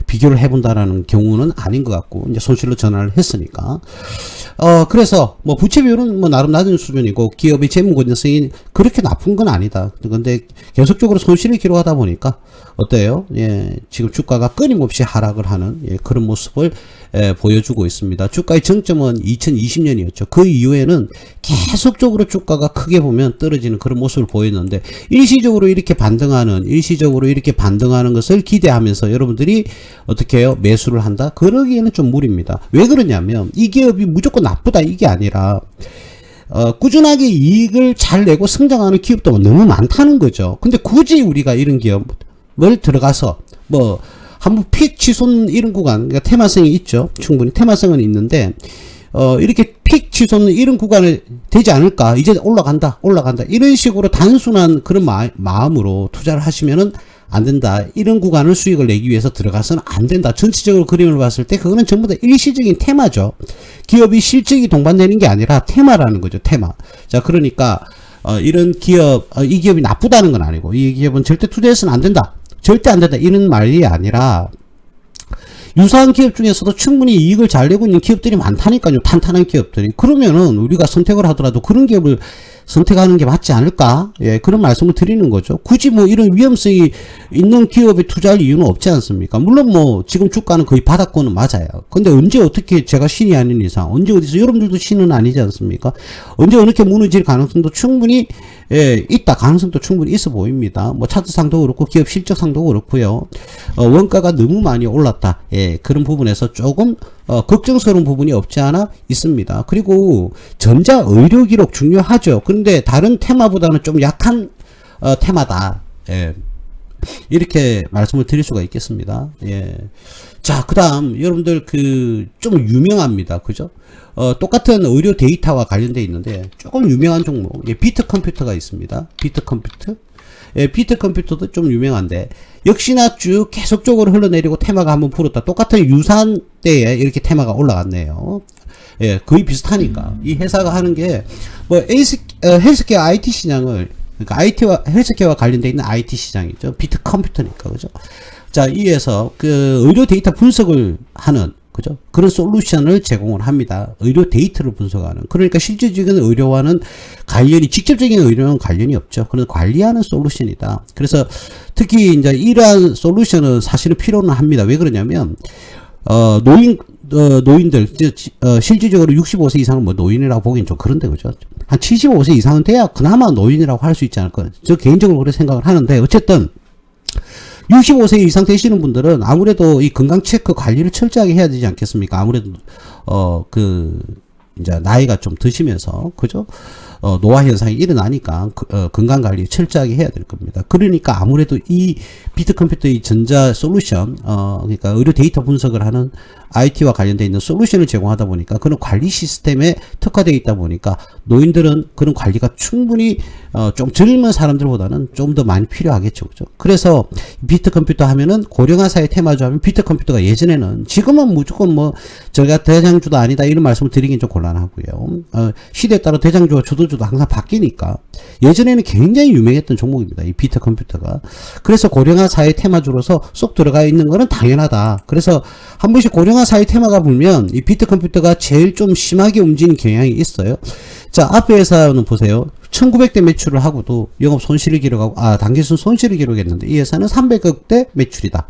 비교를 해본다라는 경우는 아닌 것 같고, 이제 손실로 전환을 했으니까. 그래서 뭐 부채 비율은 뭐 나름 낮은 수준이고 기업의 재무 건전성이 그렇게 나쁜 건 아니다. 근데 계속적으로 손실을 기록하다 보니까 어때요? 예, 지금 주가가 끊임없이 하락을 하는 그런 모습을 보여주고 있습니다. 주가의 정점은 2020년이었죠. 그 이후에는 계속적으로 주가가 크게 보면 떨어지는 그런 모습을 보였는데 일시적으로 이렇게 반등하는 것을 기대하면서 여러분들이 어떻게 해요? 매수를 한다? 그러기에는 좀 무리입니다. 왜 그러냐면 이 기업이 무조건 나쁘다 이게 아니라 꾸준하게 이익을 잘 내고 성장하는 기업도 너무 많다는 거죠. 근데 굳이 우리가 이런 기업을 들어가서 뭐 한번 픽 치솟는 이런 구간, 그러니까 테마성이 있죠. 충분히 테마성은 있는데 이렇게 픽 치솟는 이런 구간을 되지 않을까, 이제 올라간다 이런 식으로 단순한 그런 마음으로 투자를 하시면은 안 된다. 이런 구간을 수익을 내기 위해서 들어가서는 안 된다. 전체적으로 그림을 봤을 때 그거는 전부 다 일시적인 테마죠. 기업이 실적이 동반되는 게 아니라 테마라는 거죠. 테마. 자, 그러니까 이런 기업, 이 기업이 나쁘다는 건 아니고 이 기업은 절대 투자해서는 안 된다. 절대 안 된다. 이런 말이 아니라 유사한 기업 중에서도 충분히 이익을 잘 내고 있는 기업들이 많다니까요. 탄탄한 기업들이. 그러면은 우리가 선택을 하더라도 그런 기업을 선택하는 게 맞지 않을까? 예, 그런 말씀을 드리는 거죠. 굳이 뭐 이런 위험성이 있는 기업에 투자할 이유는 없지 않습니까? 물론 뭐 지금 주가는 거의 바닥권은 맞아요. 근데 언제 어떻게, 제가 신이 아닌 이상 언제 어디서, 여러분들도 신은 아니지 않습니까? 언제 어느 게 무너질 가능성도 충분히 있다. 가능성도 충분히 있어 보입니다. 뭐 차트상도 그렇고 기업 실적상도 그렇고요. 원가가 너무 많이 올랐다. 예, 그런 부분에서 조금 걱정스러운 부분이 없지 않아 있습니다. 그리고 전자 의료 기록 중요하죠. 그런데 다른 테마보다는 좀 약한 테마다. 예. 이렇게 말씀을 드릴 수가 있겠습니다. 예. 자, 그 다음, 여러분들, 좀 유명합니다. 그죠? 똑같은 의료 데이터와 관련되어 있는데, 조금 유명한 종목, 비트 컴퓨터가 있습니다. 비트 컴퓨터. 예, 비트 컴퓨터도 좀 유명한데, 역시나 쭉 계속적으로 흘러내리고 테마가 한번 풀었다. 똑같은 유사한 때에 이렇게 테마가 올라갔네요. 예, 거의 비슷하니까. 이 회사가 하는 게, 뭐, 헬스케어 IT 시장을, 그러니까 IT와, 헬스케어와 관련되어 있는 IT 시장이죠. 비트 컴퓨터니까, 그죠? 자, 이에서 의료 데이터 분석을 하는, 그죠? 그런 솔루션을 제공을 합니다. 의료 데이터를 분석하는. 그러니까 실질적인 의료와는 직접적인 의료와는 관련이 없죠. 그래서 관리하는 솔루션이다. 그래서 특히 이제 이러한 솔루션은 사실은 필요는 합니다. 왜 그러냐면, 노인들, 실질적으로 65세 이상은 뭐 노인이라고 보기엔 좀 그런데, 그죠? 한 75세 이상은 돼야 그나마 노인이라고 할 수 있지 않을까. 저 개인적으로 그렇게 생각을 하는데, 어쨌든, 65세 이상 되시는 분들은 아무래도 이 건강 체크 관리를 철저하게 해야 되지 않겠습니까? 아무래도, 이제 나이가 좀 드시면서, 그죠? 노화 현상이 일어나니까 건강 관리 철저하게 해야 될 겁니다. 그러니까 아무래도 이 비트컴퓨터의 전자 솔루션, 그러니까 의료 데이터 분석을 하는 IT와 관련되어 있는 솔루션을 제공하다 보니까 그런 관리 시스템에 특화되어 있다 보니까 노인들은 그런 관리가 충분히 좀 젊은 사람들보다는 좀 더 많이 필요하겠죠. 그죠? 그래서 비트컴퓨터 하면은 고령화사회 테마주 하면 비트컴퓨터가 예전에는, 지금은 무조건 뭐 저희가 대장주도 아니다 이런 말씀을 드리긴 좀 곤란하고요. 시대에 따라 대장주와 주도주도 항상 바뀌니까 예전에는 굉장히 유명했던 종목입니다. 이 비트컴퓨터가. 그래서 고령화사회 테마주로서 쏙 들어가 있는 거는 당연하다. 그래서 한 번씩 고령화사회 테마가 불면 이 비트컴퓨터가 제일 좀 심하게 움직이는 경향이 있어요. 자, 앞에 회사는 보세요. 1900대 매출을 하고도 영업 손실을 기록하고, 당기순 손실을 기록했는데 이 회사는 300억대 매출이다.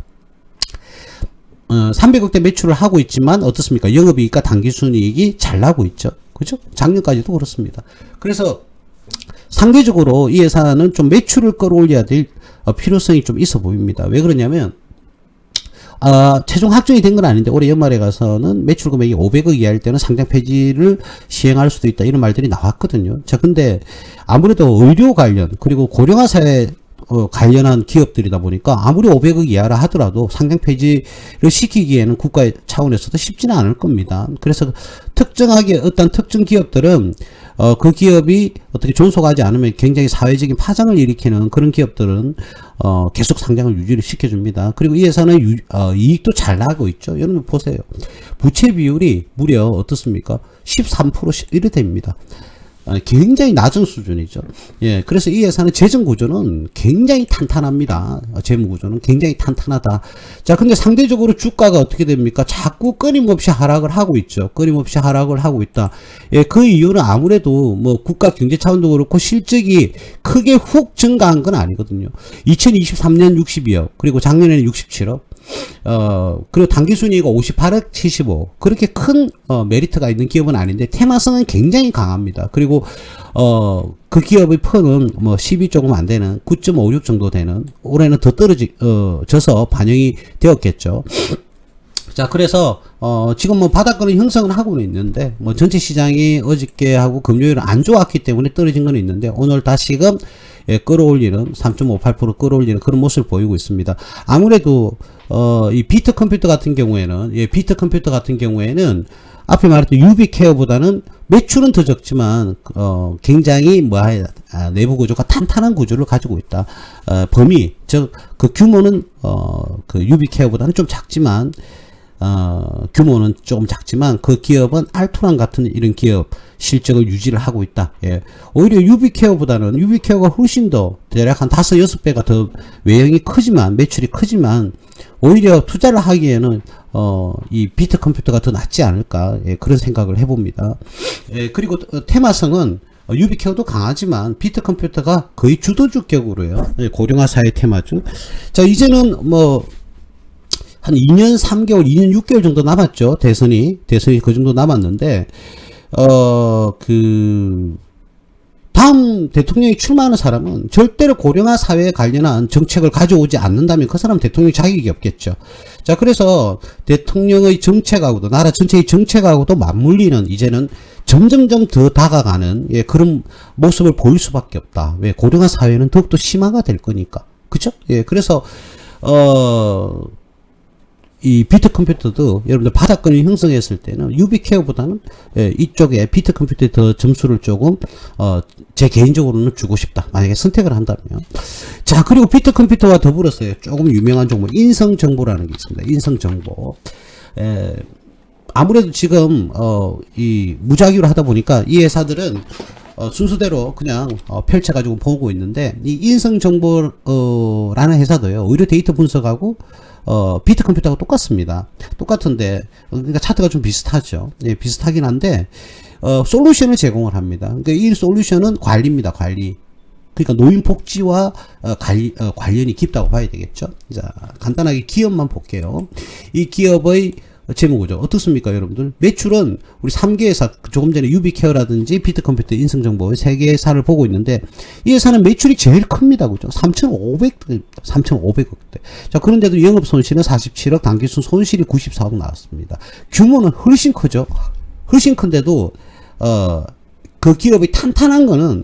300억대 매출을 하고 있지만 어떻습니까? 영업이익과 당기순이익이 잘 나고 있죠. 그죠? 작년까지도 그렇습니다. 그래서 상대적으로 이 회사는 좀 매출을 끌어올려야 될 필요성이 좀 있어 보입니다. 왜 그러냐면 최종 확정이 된 건 아닌데 올해 연말에 가서는 매출 금액이 500억 이하일 때는 상장 폐지를 시행할 수도 있다 이런 말들이 나왔거든요. 자, 근데 아무래도 의료 관련 그리고 고령화 사회 관련한 기업들이다 보니까 아무리 500억 이하라 하더라도 상장 폐지를 시키기에는 국가 차원에서도 쉽지는 않을 겁니다. 그래서 특정하게 어떤 특정 기업들은 그 기업이 어떻게 존속하지 않으면 굉장히 사회적인 파장을 일으키는 그런 기업들은 계속 상장을 유지를 시켜줍니다. 그리고 이 회사는 이익도 잘 나고 있죠. 여러분 보세요. 부채 비율이 무려 어떻습니까? 13% 이래 됩니다. 굉장히 낮은 수준이죠. 예, 그래서 이 회사는 재정 구조는 굉장히 탄탄합니다. 재무 구조는 굉장히 탄탄하다. 자, 근데 상대적으로 주가가 어떻게 됩니까? 자꾸 끊임없이 하락을 하고 있죠. 끊임없이 하락을 하고 있다. 예, 그 이유는 아무래도 뭐 국가 경제 차원도 그렇고 실적이 크게 훅 증가한 건 아니거든요. 2023년 62억, 그리고 작년에는 67억. 그리고 당기순이익가 58억 75. 그렇게 큰 메리트가 있는 기업은 아닌데 테마성은 굉장히 강합니다. 그리고 그 기업의 펀은 뭐 10이 조금 안 되는 9.56 정도 되는, 올해는 더 져서 반영이 되었겠죠. 자, 그래서 지금 뭐 바닥권은 형성을 하고는 있는데 뭐 전체 시장이 어저께하고 금요일은 안 좋았기 때문에 떨어진 건 있는데 오늘 다시금 끌어올리는 3.58% 끌어올리는 그런 모습을 보이고 있습니다. 아무래도 이 비트컴퓨터 같은 경우에는 비트컴퓨터 같은 경우에는 앞에 말했던 유비케어보다는 매출은 더 적지만 굉장히 내부 구조가 탄탄한 구조를 가지고 있다. 범위 즉 그 규모는 그 유비케어보다는 좀 작지만 규모는 조금 작지만 그 기업은 알토란 같은 이런 기업 실적을 유지를 하고 있다. 예. 오히려 유비케어가 훨씬 더 대략 한 5-6배가 더 외형이 크지만 매출이 크지만 오히려 투자를 하기에는 이 비트컴퓨터가 더 낫지 않을까, 예, 그런 생각을 해봅니다. 예, 그리고 테마성은 유비케어도 강하지만 비트컴퓨터가 거의 주도주격으로요. 예, 고령화 사회 테마주. 자, 이제는 뭐 한 2년 3개월, 2년 6개월 정도 남았죠. 대선이 그 정도 남았는데, 다음 대통령이 출마하는 사람은 절대로 고령화 사회에 관련한 정책을 가져오지 않는다면 그 사람은 대통령 자격이 없겠죠. 자, 그래서 대통령의 정책하고도, 나라 전체의 정책하고도 맞물리는, 이제는 점점점 더 다가가는, 예, 그런 모습을 보일 수밖에 없다. 왜? 고령화 사회는 더욱더 심화가 될 거니까. 그쵸? 예, 그래서, 이 비트컴퓨터도 여러분들 바닥권을 형성했을 때는 유비케어보다는 이쪽에 비트컴퓨터에 더 점수를 조금 제 개인적으로는 주고 싶다, 만약에 선택을 한다면. 자, 그리고 비트컴퓨터와 더불어서요 조금 유명한 종목 인성정보라는 게 있습니다. 인성정보. 아무래도 지금 이 무작위로 하다 보니까 이 회사들은 순서대로 그냥 펼쳐가지고 보고 있는데, 이 인성정보라는 회사도요 의료 데이터 분석하고 비트컴퓨터하고 똑같습니다. 똑같은데, 그러니까 차트가 좀 비슷하죠. 예, 비슷하긴 한데, 솔루션을 제공을 합니다. 그러니까 이 솔루션은 관리입니다, 관리. 그러니까 노인 복지와 관련이 깊다고 봐야 되겠죠. 자, 간단하게 기업만 볼게요. 이 기업의 재무구조 어떻습니까, 여러분들? 매출은 우리 3개 회사, 조금 전에 유비케어라든지 비트컴퓨터, 인성정보 3개 회사를 보고 있는데, 이 회사는 매출이 제일 큽니다. 그죠? 3,500억대. 자, 그런데도 영업 손실은 47억, 당기순 손실이 94억 나왔습니다. 규모는 훨씬 크죠? 훨씬 큰데도, 그 기업이 탄탄한 거는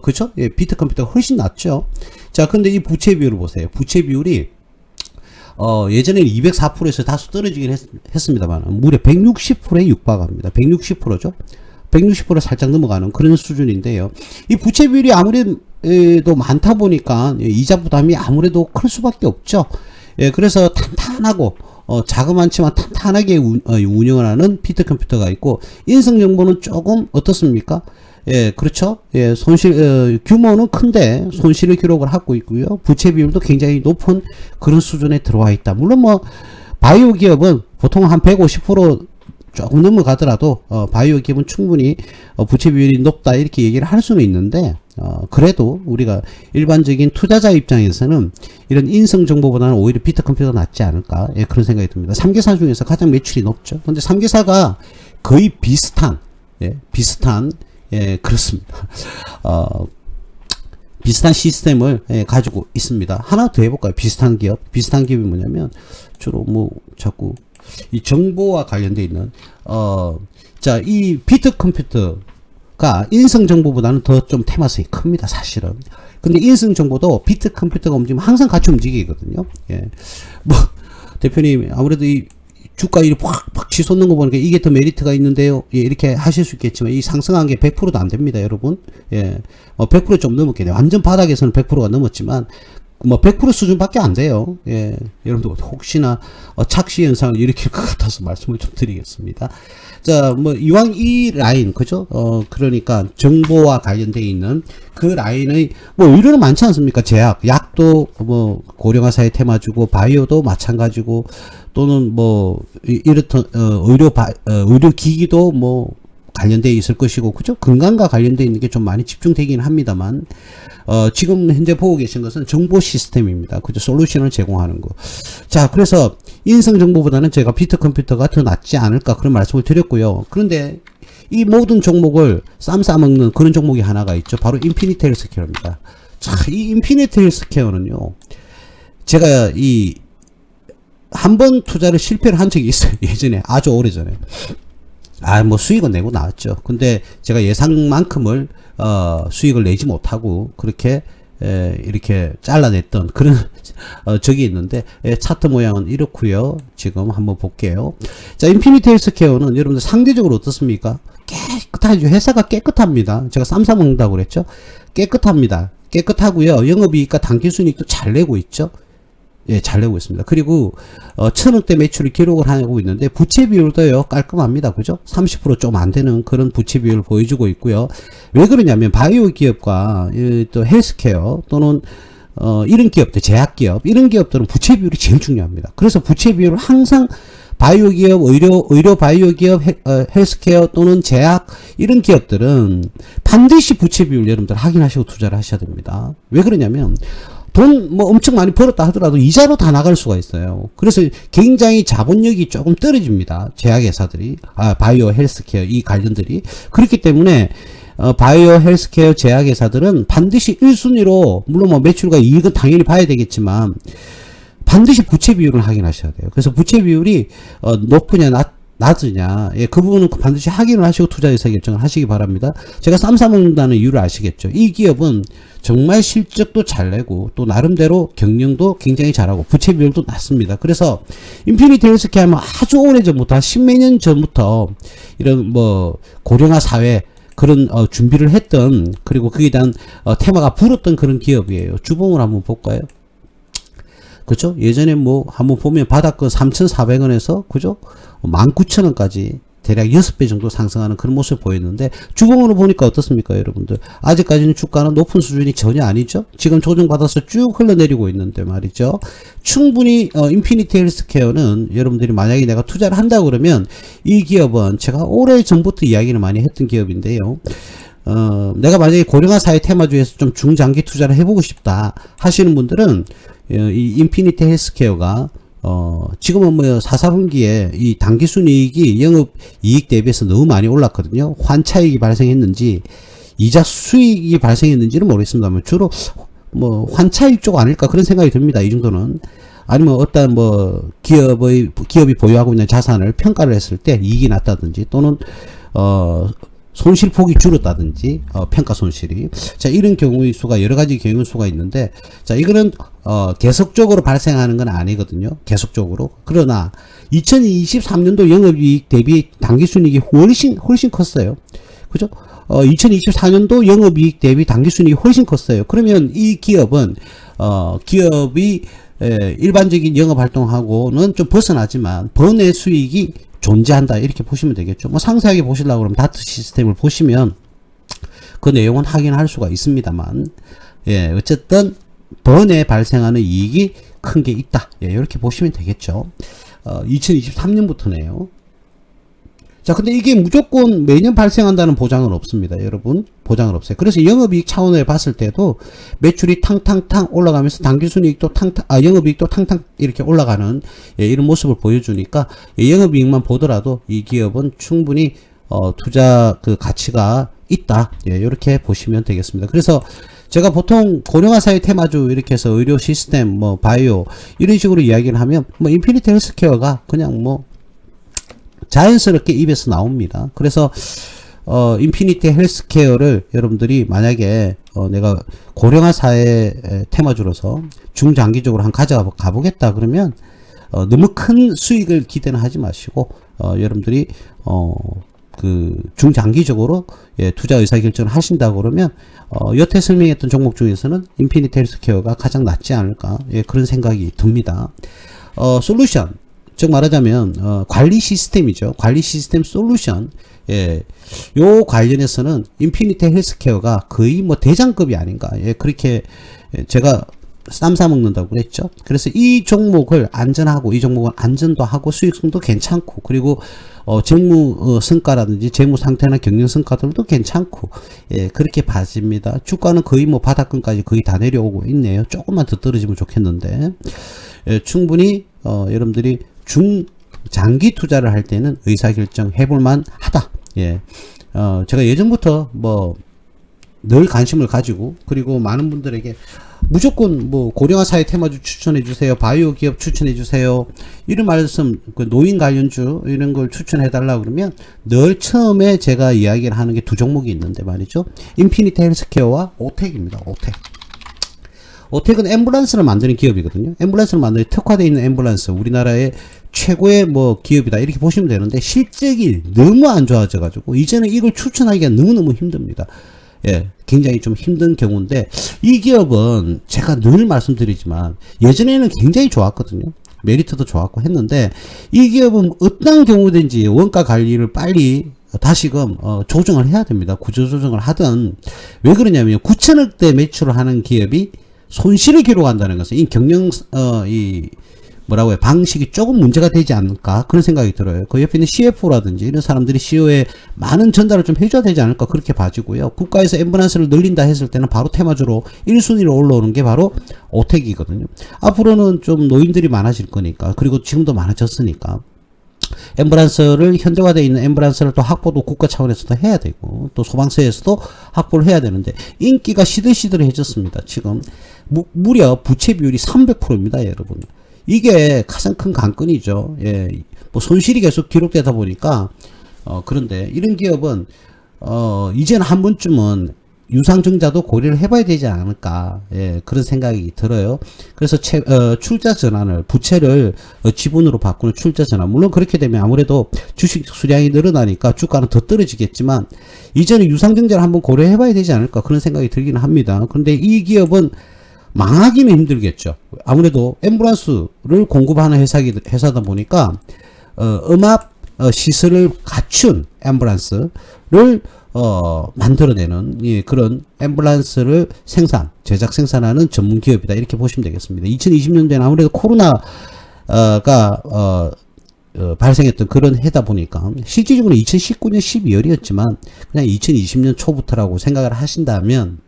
그쵸? 예, 비트컴퓨터가 훨씬 낫죠. 자, 근데 이 부채 비율을 보세요. 부채 비율이 예전에는 204%에서 다소 떨어지긴 했습니다만 무려 160%에 육박합니다. 160%죠. 160% 살짝 넘어가는 그런 수준인데요. 이 부채 비율이 아무래도 많다 보니까 이자 부담이 아무래도 클 수밖에 없죠. 예, 그래서 탄탄하고 자그만치만 탄탄하게 운영을 하는 비트컴퓨터가 있고, 인성 정보는 조금 어떻습니까? 예, 그렇죠. 예, 규모는 큰데 손실을 기록을 하고 있고요. 부채 비율도 굉장히 높은 그런 수준에 들어와 있다. 물론 뭐 바이오 기업은 보통 한 150% 조금 넘어가더라도 바이오 기업은 충분히 부채 비율이 높다 이렇게 얘기를 할 수는 있는데, 그래도 우리가 일반적인 투자자 입장에서는 이런 인성 정보보다는 오히려 비트컴퓨터가 낫지 않을까, 예, 그런 생각이 듭니다. 3개사 중에서 가장 매출이 높죠. 근데 3개사가 거의 비슷한, 예, 그렇습니다. 비슷한 시스템을 가지고 있습니다. 하나 더 해볼까요? 비슷한 기업이 뭐냐면, 주로 뭐 자꾸 이 정보와 관련되어 있는 자, 이 비트컴퓨터가 인성정보보다는 더 좀 테마성이 큽니다, 사실은. 근데 인성정보도 비트컴퓨터가 움직이면 항상 같이 움직이거든요. 예. 뭐 대표님 아무래도 이 주가 일이 팍팍 치솟는 거 보니까 이게 더 메리트가 있는데요. 예, 이렇게 하실 수 있겠지만 이 상승한 게 100%도 안 됩니다, 여러분. 예. 100% 좀 넘었겠네요. 완전 바닥에서는 100%가 넘었지만 뭐 100% 수준밖에 안 돼요. 예. 여러분들 혹시나 착시 현상을 일으킬 것 같아서 말씀을 좀 드리겠습니다. 자, 뭐 이왕 이 라인, 그죠? 그러니까 정보와 관련되어 있는 그 라인의 뭐 의료는 많지 않습니까? 제약, 약도 뭐 고령화사회 테마주고, 바이오도 마찬가지고, 또는 뭐 이렇던 의료기기도 뭐 관련되어 있을 것이고, 그죠? 건강과 관련되어 있는 게 좀 많이 집중되긴 합니다만, 지금 현재 보고 계신 것은 정보 시스템입니다. 그죠? 솔루션을 제공하는 거. 자, 그래서 인성 정보보다는 제가 비트컴퓨터가 더 낫지 않을까 그런 말씀을 드렸고요. 그런데 이 모든 종목을 쌈 싸먹는 그런 종목이 하나가 있죠. 바로 인피니티 헬스케어입니다. 자, 이 인피니티 헬스케어는요, 제가 한 번 투자를 실패를 한 적이 있어요. 예전에, 아주 오래전에. 뭐 수익은 내고 나왔죠. 근데 제가 예상만큼을 수익을 내지 못하고 그렇게 이렇게 잘라냈던 그런 적이 있는데, 차트 모양은 이렇고요. 지금 한번 볼게요. 자, 인피니티 헬스케어는 여러분들 상대적으로 어떻습니까? 깨끗하죠. 회사가 깨끗합니다. 제가 쌈 싸먹는다고 그랬죠. 깨끗합니다. 깨끗하고요. 영업이익과 당기순이익도 잘 내고 있죠. 예, 잘 내고 있습니다. 그리고 1000억대 매출을 기록을 하고 있는데 부채 비율도요 깔끔합니다. 그죠? 30% 좀 안 되는 그런 부채 비율을 보여주고 있고요. 왜 그러냐면 바이오 기업과 또 헬스케어 또는 이런 기업들, 제약 기업, 이런 기업들은 부채 비율이 제일 중요합니다. 그래서 부채 비율을 항상 바이오 기업, 의료 바이오 기업, 헬스케어 또는 제약 이런 기업들은 반드시 부채 비율 여러분들 확인하시고 투자를 하셔야 됩니다. 왜 그러냐면 돈 뭐 엄청 많이 벌었다 하더라도 이자로 다 나갈 수가 있어요. 그래서 굉장히 자본력이 조금 떨어집니다. 제약회사들이, 바이오 헬스케어 이 관련들이. 그렇기 때문에 바이오 헬스케어 제약회사들은 반드시 1순위로, 물론 뭐 매출과 이익은 당연히 봐야 되겠지만 반드시 부채 비율을 확인하셔야 돼요. 그래서 부채 비율이 높으냐 낮으냐, 예, 그 부분은 반드시 확인을 하시고 투자 의사 결정을 하시기 바랍니다. 제가 쌈 싸먹는다는 이유를 아시겠죠? 이 기업은 정말 실적도 잘 내고 또 나름대로 경영도 굉장히 잘하고 부채 비율도 낮습니다. 그래서 인피니티 헬스케어 하면 아주 오래전부터 한 십몇 년 전부터 이런 뭐 고령화 사회 그런 준비를 했던, 그리고 그에 대한 테마가 불었던 그런 기업이에요. 주봉을 한번 볼까요? 그죠? 예전에 뭐 한번 보면 바닥권 3,400원에서 그죠? 19,000원까지 대략 6배 정도 상승하는 그런 모습을 보였는데, 주봉으로 보니까 어떻습니까, 여러분들? 아직까지는 주가는 높은 수준이 전혀 아니죠? 지금 조정받아서 쭉 흘러내리고 있는데 말이죠. 충분히 인피니티 헬스케어는 여러분들이 만약에 내가 투자를 한다 그러면, 이 기업은 제가 오래 전부터 이야기를 많이 했던 기업인데요. 내가 만약에 고령화 사회 테마주에서 좀 중장기 투자를 해보고 싶다 하시는 분들은 이 인피니티 헬스케어가 지금은 뭐 4분기에 이 당기순이익이 영업이익 대비해서 너무 많이 올랐거든요. 환차익이 발생했는지 이자 수익이 발생했는지는 모르겠습니다만 주로 뭐 환차익 쪽 아닐까 그런 생각이 듭니다. 이 정도는. 아니면 어떤 뭐 기업이 보유하고 있는 자산을 평가를 했을 때 이익이 났다든지, 또는 손실폭이 줄었다든지 평가 손실이, 자 이런 경우의 수가 여러 가지 경우 수가 있는데, 자 이거는 계속적으로 발생하는 건 아니거든요. 계속적으로. 그러나 2023년도 영업이익 대비 당기순이익이 훨씬 컸어요. 그죠? 2024년도 영업이익 대비 당기순이익이 훨씬 컸어요. 그러면 이 기업은 기업이 일반적인 영업활동하고는 좀 벗어나지만 번외 수익이 존재한다, 이렇게 보시면 되겠죠. 뭐 상세하게 보시려고 그러면 다트 시스템을 보시면 그 내용은 확인할 수가 있습니다만, 예, 어쨌든 번외 발생하는 이익이 큰 게 있다, 예, 이렇게 보시면 되겠죠. 2023년부터네요. 자, 근데 이게 무조건 매년 발생한다는 보장은 없습니다, 여러분. 보장은 없어요. 그래서 영업이익 차원에 봤을 때도 매출이 탕탕탕 올라가면서 당기순이익도 영업이익도 탕탕 이렇게 올라가는, 예, 이런 모습을 보여주니까, 예, 영업이익만 보더라도 이 기업은 충분히 투자 그 가치가 있다, 예, 이렇게 보시면 되겠습니다. 그래서 제가 보통 고령화사회 테마주 이렇게 해서 의료 시스템, 뭐 바이오 이런 식으로 이야기를 하면 뭐 인피니티 헬스케어가 그냥 뭐 자연스럽게 입에서 나옵니다. 그래서 인피니티 헬스케어를 여러분들이 만약에 내가 고령화 사회 테마주로서 중장기적으로 한 가보겠다 그러면 너무 큰 수익을 기대는 하지 마시고 여러분들이 그 중장기적으로, 예, 투자 의사결정을 하신다 그러면 여태 설명했던 종목 중에서는 인피니티 헬스케어가 가장 낫지 않을까, 예, 그런 생각이 듭니다. 솔루션, 즉 말하자면 관리 시스템이죠. 관리 시스템 솔루션, 예, 요 관련해서는 인피니티 헬스케어가 거의 뭐 대장급이 아닌가, 예, 그렇게 제가 쌈 싸먹는다고 그랬죠. 그래서 이 종목을 안전하고, 이 종목은 안전도 하고 수익성도 괜찮고, 그리고 재무 성과라든지 재무 상태나 경영 성과들도 괜찮고, 예, 그렇게 봐집니다. 주가는 거의 뭐 바닥권까지 거의 다 내려오고 있네요. 조금만 더 떨어지면 좋겠는데, 예, 충분히 여러분들이 중장기 투자를 할 때는 의사결정 해볼만 하다. 예, 제가 예전부터 뭐 늘 관심을 가지고, 그리고 많은 분들에게 무조건 뭐 고령화 사회 테마주 추천해 주세요, 바이오 기업 추천해 주세요, 이런 말씀, 그 노인 관련주 이런 걸 추천해 달라 그러면 늘 처음에 제가 이야기를 하는 게 두 종목이 있는데 말이죠. 인피니티 헬스케어와 오텍입니다. 오텍은 앰뷸런스를 만드는 기업이거든요. 앰뷸런스를 만드는 특화되어 있는 앰뷸런스, 우리나라의 최고의 뭐 기업이다, 이렇게 보시면 되는데 실적이 너무 안 좋아져 가지고 이제는 이걸 추천하기가 너무너무 힘듭니다. 예, 굉장히 좀 힘든 경우인데, 이 기업은 제가 늘 말씀드리지만 예전에는 굉장히 좋았거든요. 메리트도 좋았고 했는데, 이 기업은 어떤 경우든지 원가 관리를 빨리 다시금 조정을 해야 됩니다. 구조 조정을 하든. 왜 그러냐면 9천억대 매출을 하는 기업이 손실을 기록한다는 것은 이 경영 뭐라고 해, 방식이 조금 문제가 되지 않을까, 그런 생각이 들어요. 그 옆에 있는 CFO라든지 이런 사람들이 CEO에 많은 전달을 좀 해줘야 되지 않을까, 그렇게 봐지고요. 국가에서 앰뷸런스를 늘린다 했을 때는 바로 테마주로 1순위로 올라오는 게 바로 오텍이거든요. 앞으로는 좀 노인들이 많아질 거니까, 그리고 지금도 많아졌으니까 앰뷸런스를, 현대화되어 있는 앰뷸런스를 또 확보도 국가 차원에서도 해야 되고, 또 소방서에서도 확보를 해야 되는데 인기가 시들시들해졌습니다. 지금 무려 부채 비율이 300%입니다, 여러분. 이게 가장 큰 관건이죠. 예, 뭐 손실이 계속 기록되다 보니까 그런데 이런 기업은 이제는 한 번쯤은 유상증자도 고려를 해봐야 되지 않을까, 예, 그런 생각이 들어요. 그래서 출자 전환을, 부채를 지분으로 바꾸는 출자 전환, 물론 그렇게 되면 아무래도 주식 수량이 늘어나니까 주가는 더 떨어지겠지만 이제는 유상증자를 한번 고려해봐야 되지 않을까, 그런 생각이 들기는 합니다. 그런데 이 기업은 망하기는 힘들겠죠. 아무래도 앰뷸런스를 공급하는 회사다 보니까 음압 시설을 갖춘 앰뷸런스를 만들어내는, 예, 그런 앰뷸런스를 제작 생산하는 전문 기업이다, 이렇게 보시면 되겠습니다. 2020년도에는 아무래도 코로나가 발생했던 그런 해다 보니까 실질적으로 2019년 12월이었지만 그냥 2020년 초부터라고 생각을 하신다면,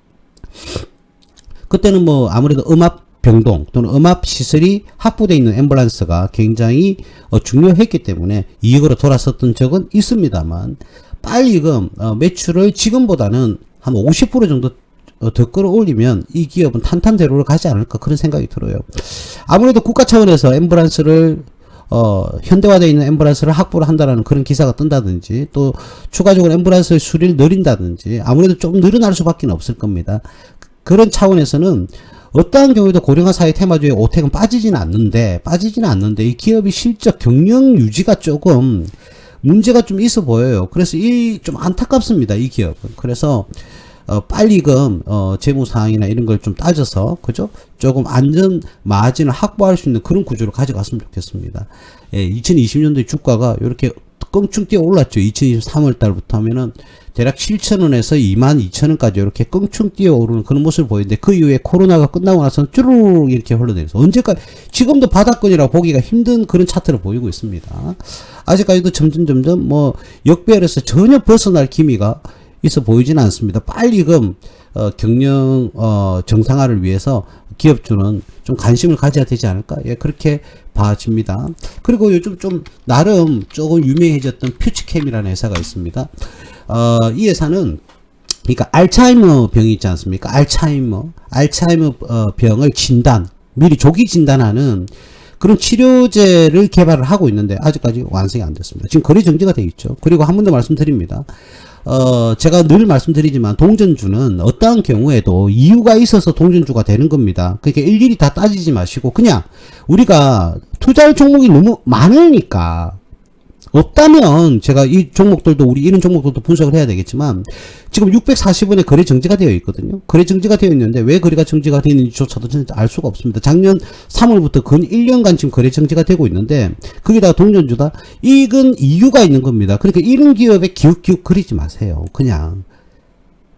그때는 뭐 아무래도 음압 병동 또는 음압 시설이 확보되어 있는 앰뷸런스가 굉장히 중요했기 때문에 이익으로 돌아섰던 적은 있습니다만, 빨리금 매출을 지금보다는 한 50% 정도 더 끌어올리면 이 기업은 탄탄대로를 가지 않을까, 그런 생각이 들어요. 아무래도 국가 차원에서 앰뷸런스를 현대화되어 있는 앰뷸런스를 확보를 한다라는 그런 기사가 뜬다든지, 또 추가적으로 앰뷸런스의 수리를 늘린다든지, 아무래도 좀 늘어날 수밖에 없을 겁니다. 그런 차원에서는 어떠한 경우에도 고령화 사회 테마주의 오택은 빠지지는 않는데 이 기업이 실적 경영 유지가 조금 문제가 좀 있어 보여요. 그래서 이 좀 안타깝습니다, 이 기업은. 그래서 빨리금 재무사항이나 이런 걸 좀 따져서, 그죠? 조금 안전 마진을 확보할 수 있는 그런 구조로 가져갔으면 좋겠습니다. 예, 2020년도에 주가가 이렇게 껑충 뛰어 올랐죠. 2023월 달부터 하면은 대략 7,000원에서 22,000원까지 이렇게 껑충 뛰어 오르는 그런 모습을 보이는데, 그 이후에 코로나가 끝나고 나서는 쭈르륵 이렇게 흘러내려서 언제까지, 지금도 바닥권이라고 보기가 힘든 그런 차트를 보이고 있습니다. 아직까지도 점점 뭐 역배열에서 전혀 벗어날 기미가 있어 보이지는 않습니다. 빨리금 경영 정상화를 위해서 기업주는 좀 관심을 가져야 되지 않을까? 예, 그렇게 봐집니다. 그리고 요즘 좀 나름 조금 유명해졌던 퓨처캠이라는 회사가 있습니다. 이 회사는, 그러니까 알츠하이머 병이 있지 않습니까? 알츠하이머 병을 미리 조기 진단하는 그런 치료제를 개발을 하고 있는데 아직까지 완성이 안 됐습니다. 지금 거래 정지가 되어 있죠. 그리고 한 번 더 말씀드립니다. 제가 늘 말씀드리지만 동전주는 어떠한 경우에도 이유가 있어서 동전주가 되는 겁니다. 그러니까 일일이 다 따지지 마시고, 그냥 우리가 투자할 종목이 너무 많으니까, 없다면 제가 이 종목들도, 우리 이런 종목들도 분석을 해야 되겠지만, 지금 640원에 거래 정지가 되어 있거든요. 거래 정지가 되어 있는데 왜 거래가 정지가 되어 있는지조차도 진짜 알 수가 없습니다. 작년 3월부터 근 1년간 지금 거래 정지가 되고 있는데, 거기다가 동전주다, 이건 이유가 있는 겁니다. 그러니까 이런 기업에 기웃기웃 거리지 마세요. 그냥,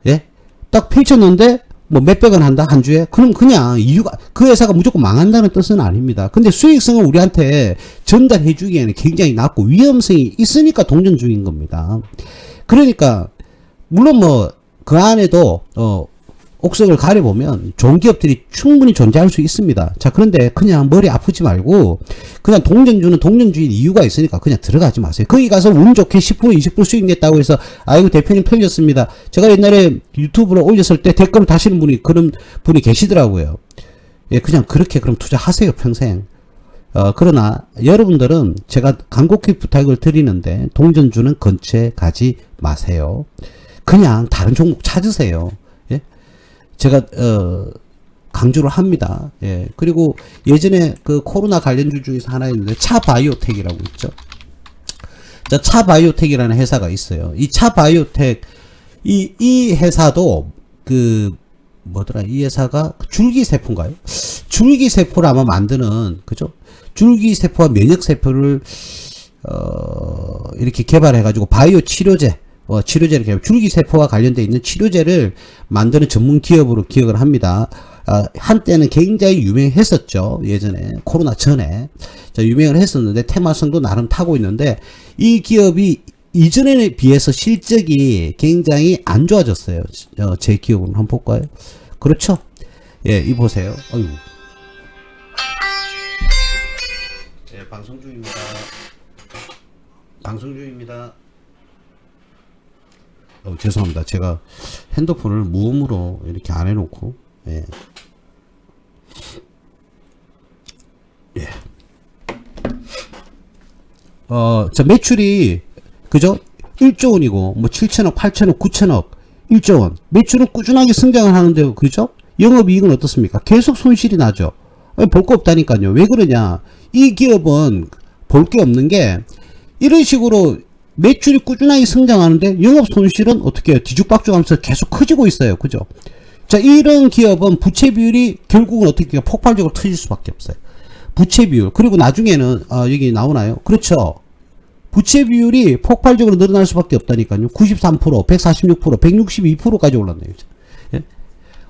예? 딱 펼쳤는데 뭐 몇백원 한다 한 주에, 그럼 그냥 이유가, 그 회사가 무조건 망한다는 뜻은 아닙니다. 근데 수익성을 우리한테 전달해 주기에는 굉장히 낮고 위험성이 있으니까 동전주인 겁니다. 그러니까 물론 뭐 그 안에도 옥석을 가려보면 좋은 기업들이 충분히 존재할 수 있습니다. 자, 그런데 그냥 머리 아프지 말고, 그냥 동전주는 동전주인 이유가 있으니까 그냥 들어가지 마세요. 거기 가서 운 좋게 10% 20% 수익 냈다고 해서 아이고 대표님 털렸습니다. 제가 옛날에 유튜브로 올렸을 때 댓글을 다시는 그런 분이 계시더라고요. 예, 그냥 그렇게 그럼 투자하세요, 평생. 그러나 여러분들은 제가 간곡히 부탁을 드리는데, 동전주는 근처에 가지 마세요. 그냥 다른 종목 찾으세요. 예? 제가 강조를 합니다. 예. 그리고 예전에 그 코로나 관련주 중에서 하나 있는데 차바이오텍이라고 있죠. 자, 차바이오텍이라는 회사가 있어요. 이 차바이오텍, 이 회사도 이 회사가 줄기세포인가요? 줄기세포를 아마 만드는, 그죠? 줄기세포와 면역세포를 이렇게 개발해가지고 바이오 치료제, 치료제를 개발, 줄기세포와 관련되어 있는 치료제를 만드는 전문 기업으로 기억을 합니다. 한때는 굉장히 유명했었죠. 예전에 코로나 전에 유명을 했었는데 테마성도 나름 타고 있는데, 이 기업이 이전에 비해서 실적이 굉장히 안 좋아졌어요. 제 기억으로는 한번 볼까요? 그렇죠. 예, 이 보세요. 어이구. 예, 방송 중입니다. 죄송합니다. 제가 핸드폰을 무음으로 이렇게 안 해놓고, 예. 예. 자, 매출이, 그죠? 1조 원이고, 뭐 7천억, 8천억, 9천억, 1조 원. 매출은 꾸준하게 성장을 하는데, 그죠? 영업이익은 어떻습니까? 계속 손실이 나죠. 볼 거 없다니까요. 왜 그러냐? 이 기업은 볼 게 없는 게, 이런 식으로 매출이 꾸준하게 성장하는데 영업 손실은 어떻게 해요? 뒤죽박죽하면서 계속 커지고 있어요. 그죠? 자, 이런 기업은 부채 비율이 결국은 어떻게 해요? 폭발적으로 터질 수밖에 없어요. 부채 비율. 그리고 나중에는 여기 나오나요? 그렇죠. 부채 비율이 폭발적으로 늘어날 수밖에 없다니까요. 93%, 146%, 162%까지 올랐네요. 예?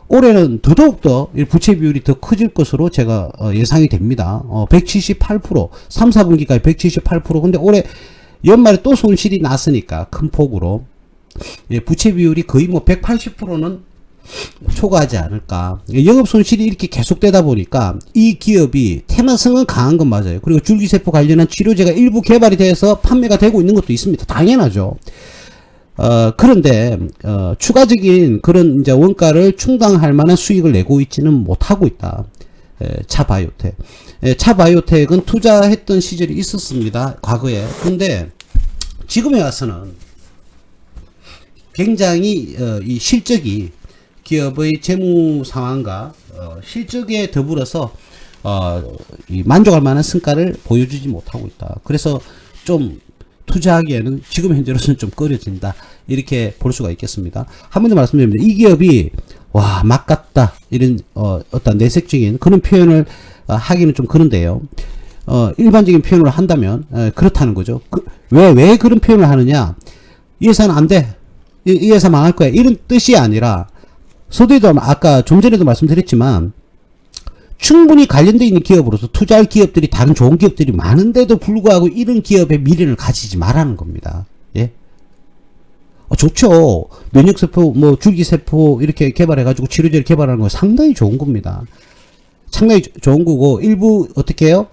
올해는 더더욱더 부채 비율이 더 커질 것으로 제가 예상이 됩니다. 178%, 3, 4분기까지 178%. 근데 올해 연말에 또 손실이 났으니까 큰 폭으로, 예, 부채 비율이 거의 뭐 180%는 초과하지 않을까. 영업 손실이 이렇게 계속되다 보니까 이 기업이 테마성은 강한 건 맞아요. 그리고 줄기세포 관련한 치료제가 일부 개발이 돼서 판매가 되고 있는 것도 있습니다. 당연하죠. 그런데 추가적인 그런 이제 원가를 충당할 만한 수익을 내고 있지는 못하고 있다. 차바이오텍. 차바이오텍은 투자했던 시절이 있었습니다. 과거에. 근데 지금에 와서는 굉장히 이 실적이 기업의 재무 상황과 실적에 더불어서 이 만족할 만한 성과를 보여주지 못하고 있다. 그래서 좀 투자하기에는 지금 현재로서는 좀 꺼려진다. 이렇게 볼 수가 있겠습니다. 한 번 더 말씀드립니다. 이 기업이 와, 막 같다. 이런 어떤 내색적인 그런 표현을 하기는 좀 그런데요. 일반적인 표현을 한다면 그렇다는 거죠. 왜 그런 표현을 하느냐? 이 회사는 안 돼. 이 회사 망할 거야. 이런 뜻이 아니라 서두에도 아까 좀 전에도 말씀드렸지만 충분히 관련되어 있는 기업으로서 투자할 기업들이 다른 좋은 기업들이 많은데도 불구하고 이런 기업의 미래를 가지지 말라는 겁니다. 예. 좋죠. 면역세포, 뭐, 줄기세포 이렇게 개발해가지고 치료제를 개발하는 거 상당히 좋은 겁니다. 상당히 좋은 거고, 일부 어떻게 해요?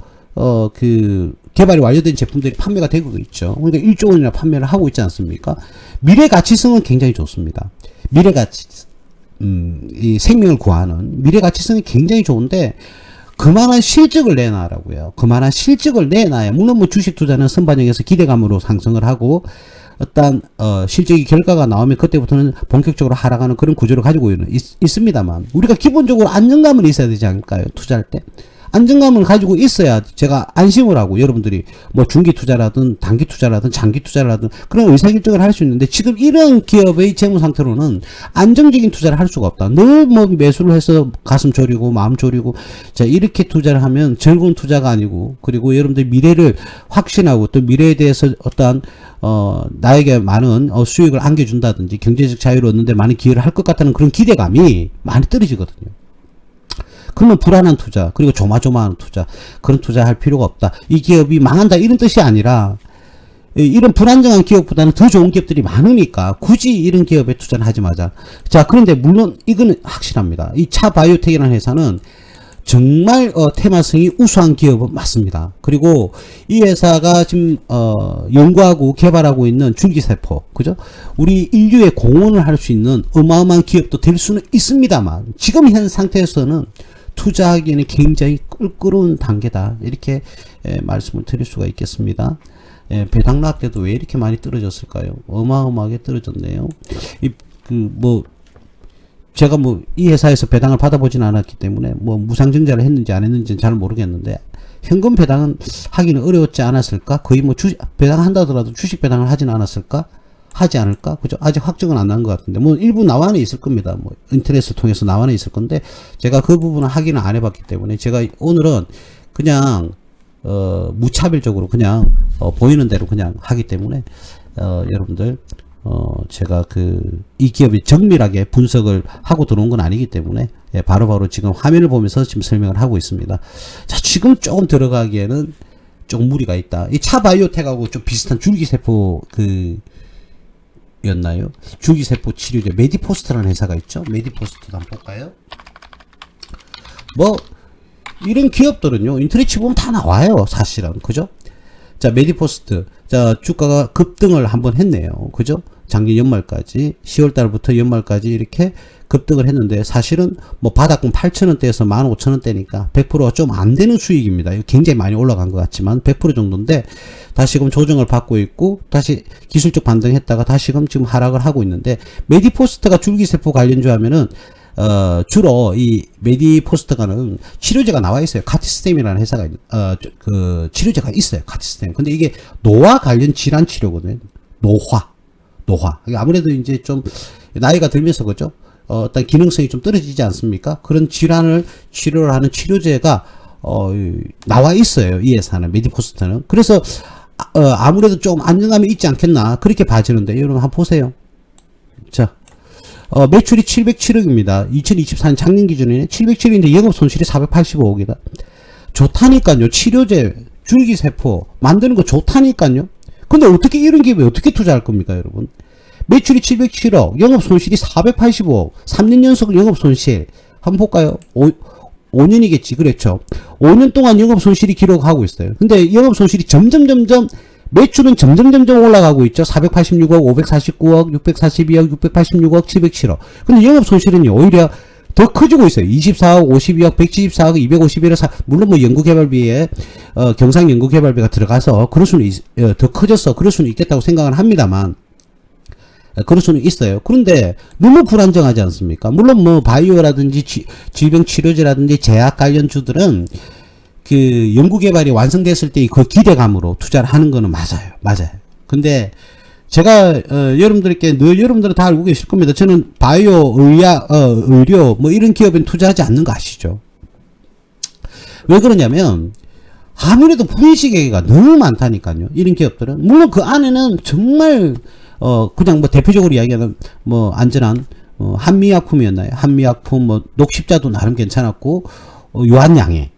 개발이 완료된 제품들이 판매가 되고 있죠. 그러니까 1조 원이나 판매를 하고 있지 않습니까? 미래 가치성은 굉장히 좋습니다. 미래 가치, 이 생명을 구하는 미래 가치성이 굉장히 좋은데, 그만한 실적을 내놔라고요. 그만한 실적을 내놔야, 물론 뭐 주식 투자는 선반영해서 기대감으로 상승을 하고, 어떤 실적이 결과가 나오면 그때부터는 본격적으로 하락하는 그런 구조를 가지고 있습니다만 우리가 기본적으로 안정감은 있어야 되지 않을까요? 투자할 때 안정감을 가지고 있어야 제가 안심을 하고 여러분들이 뭐 중기 투자라든 단기 투자라든 장기 투자라든 그런 의사결정을 할 수 있는데 지금 이런 기업의 재무 상태로는 안정적인 투자를 할 수가 없다. 늘 뭐 매수를 해서 가슴 졸이고 마음 졸이고 자 이렇게 투자를 하면 즐거운 투자가 아니고 그리고 여러분들 미래를 확신하고 또 미래에 대해서 어떠한 나에게 많은 수익을 안겨준다든지 경제적 자유를 얻는데 많은 기여를 할 것 같다는 그런 기대감이 많이 떨어지거든요. 그러면 불안한 투자 그리고 조마조마한 투자 그런 투자할 필요가 없다. 이 기업이 망한다 이런 뜻이 아니라 이런 불안정한 기업보다는 더 좋은 기업들이 많으니까 굳이 이런 기업에 투자를 하지 마자. 자 그런데 물론 이거는 확실합니다. 이 차바이오텍이라는 회사는 정말 테마성이 우수한 기업은 맞습니다. 그리고 이 회사가 지금 연구하고 개발하고 있는 줄기세포 그죠? 우리 인류의 공헌을 할 수 있는 어마어마한 기업도 될 수는 있습니다만 지금 현 상태에서는 투자하기에는 굉장히 껄끄러운 단계다. 이렇게 말씀을 드릴 수가 있겠습니다. 배당락 때도 왜 이렇게 많이 떨어졌을까요? 어마어마하게 떨어졌네요. 제가 이 회사에서 배당을 받아보진 않았기 때문에 무상증자를 했는지 안 했는지는 잘 모르겠는데 현금 배당은 하기는 어려웠지 않았을까? 거의 배당 한다더라도 주식 배당을 하진 않았을까? 하지 않을까? 그죠? 아직 확정은 안 난 것 같은데 일부 나와는 있을 겁니다. 인터넷을 통해서 나와는 있을 건데 제가 그 부분은 확인을 안 해봤기 때문에 제가 오늘은 그냥 무차별적으로 그냥 보이는 대로 그냥 하기 때문에 여러분들 제가 이 기업이 정밀하게 분석을 하고 들어온 건 아니기 때문에 바로바로 지금 화면을 보면서 지금 설명을 하고 있습니다. 자, 지금 조금 들어가기에는 조금 무리가 있다. 이 차바이오텍하고 좀 비슷한 줄기세포 였나요? 줄기세포 치료제 메디포스트라는 회사가 있죠. 메디포스트도 한번 볼까요? 이런 기업들은요 인터넷 치보면 다 나와요 사실은. 그죠? 자 메디포스트 자 주가가 급등을 한번 했네요. 그죠? 작년 연말까지 10월달부터 연말까지 이렇게 급등을 했는데 사실은 바닥금 8,000원대에서 15,000원대니까 100%가 좀 안 되는 수익입니다. 굉장히 많이 올라간 것 같지만 100% 정도인데 다시금 조정을 받고 있고 다시 기술적 반등했다가 다시금 지금 하락을 하고 있는데 메디포스트가 줄기세포 관련주 하면은 주로 이 메디포스트가는 치료제가 나와 있어요. 카티스템이라는 회사가 치료제가 있어요. 카티스템. 근데 이게 노화 관련 질환 치료거든요. 노화. 아무래도 이제 좀 나이가 들면서 그죠? 어떤 기능성이 좀 떨어지지 않습니까? 그런 질환을 치료를 하는 치료제가 나와 있어요. 이 회사는 메디포스트는. 그래서 아무래도 좀 안정감이 있지 않겠나 그렇게 봐지는데 여러분 한번 보세요. 자. 매출이 707억입니다. 2024년 작년 기준에는 707억인데 영업 손실이 485억이다. 좋다니까요. 치료제, 줄기세포 만드는 거 좋다니까요. 근데 어떻게 이런 기업에 어떻게 투자할 겁니까, 여러분? 매출이 707억, 영업 손실이 485억, 3년 연속 영업 손실. 한번 볼까요? 5년이겠지. 그렇죠. 5년 동안 영업 손실이 기록하고 있어요. 근데 영업 손실이 점점 매출은 점점 올라가고 있죠. 486억, 549억, 642억, 686억, 707억. 근데 영업 손실은요, 오히려 더 커지고 있어요. 24억, 52억, 174억, 251억, 물론 뭐 연구개발비에, 경상연구개발비가 들어가서, 그럴 수는, 더 커져서 그럴 수는 있겠다고 생각은 합니다만, 그럴 수는 있어요. 그런데, 너무 불안정하지 않습니까? 물론 뭐, 바이오라든지, 질병치료제라든지, 제약 관련주들은, 그, 연구개발이 완성됐을 때 그 기대감으로 투자를 하는 거는 맞아요. 맞아요. 근데, 제가 여러분들께 늘 여러분들은 다 알고 계실 겁니다. 저는 바이오, 의약, 의료 뭐 이런 기업엔 투자하지 않는 거 아시죠? 왜 그러냐면 아무래도 분식회계가 너무 많다니까요. 이런 기업들은 물론 그 안에는 정말 그냥 뭐 대표적으로 이야기하는 뭐 안전한 한미약품이었나요? 한미약품 뭐 녹십자도 나름 괜찮았고 유한양해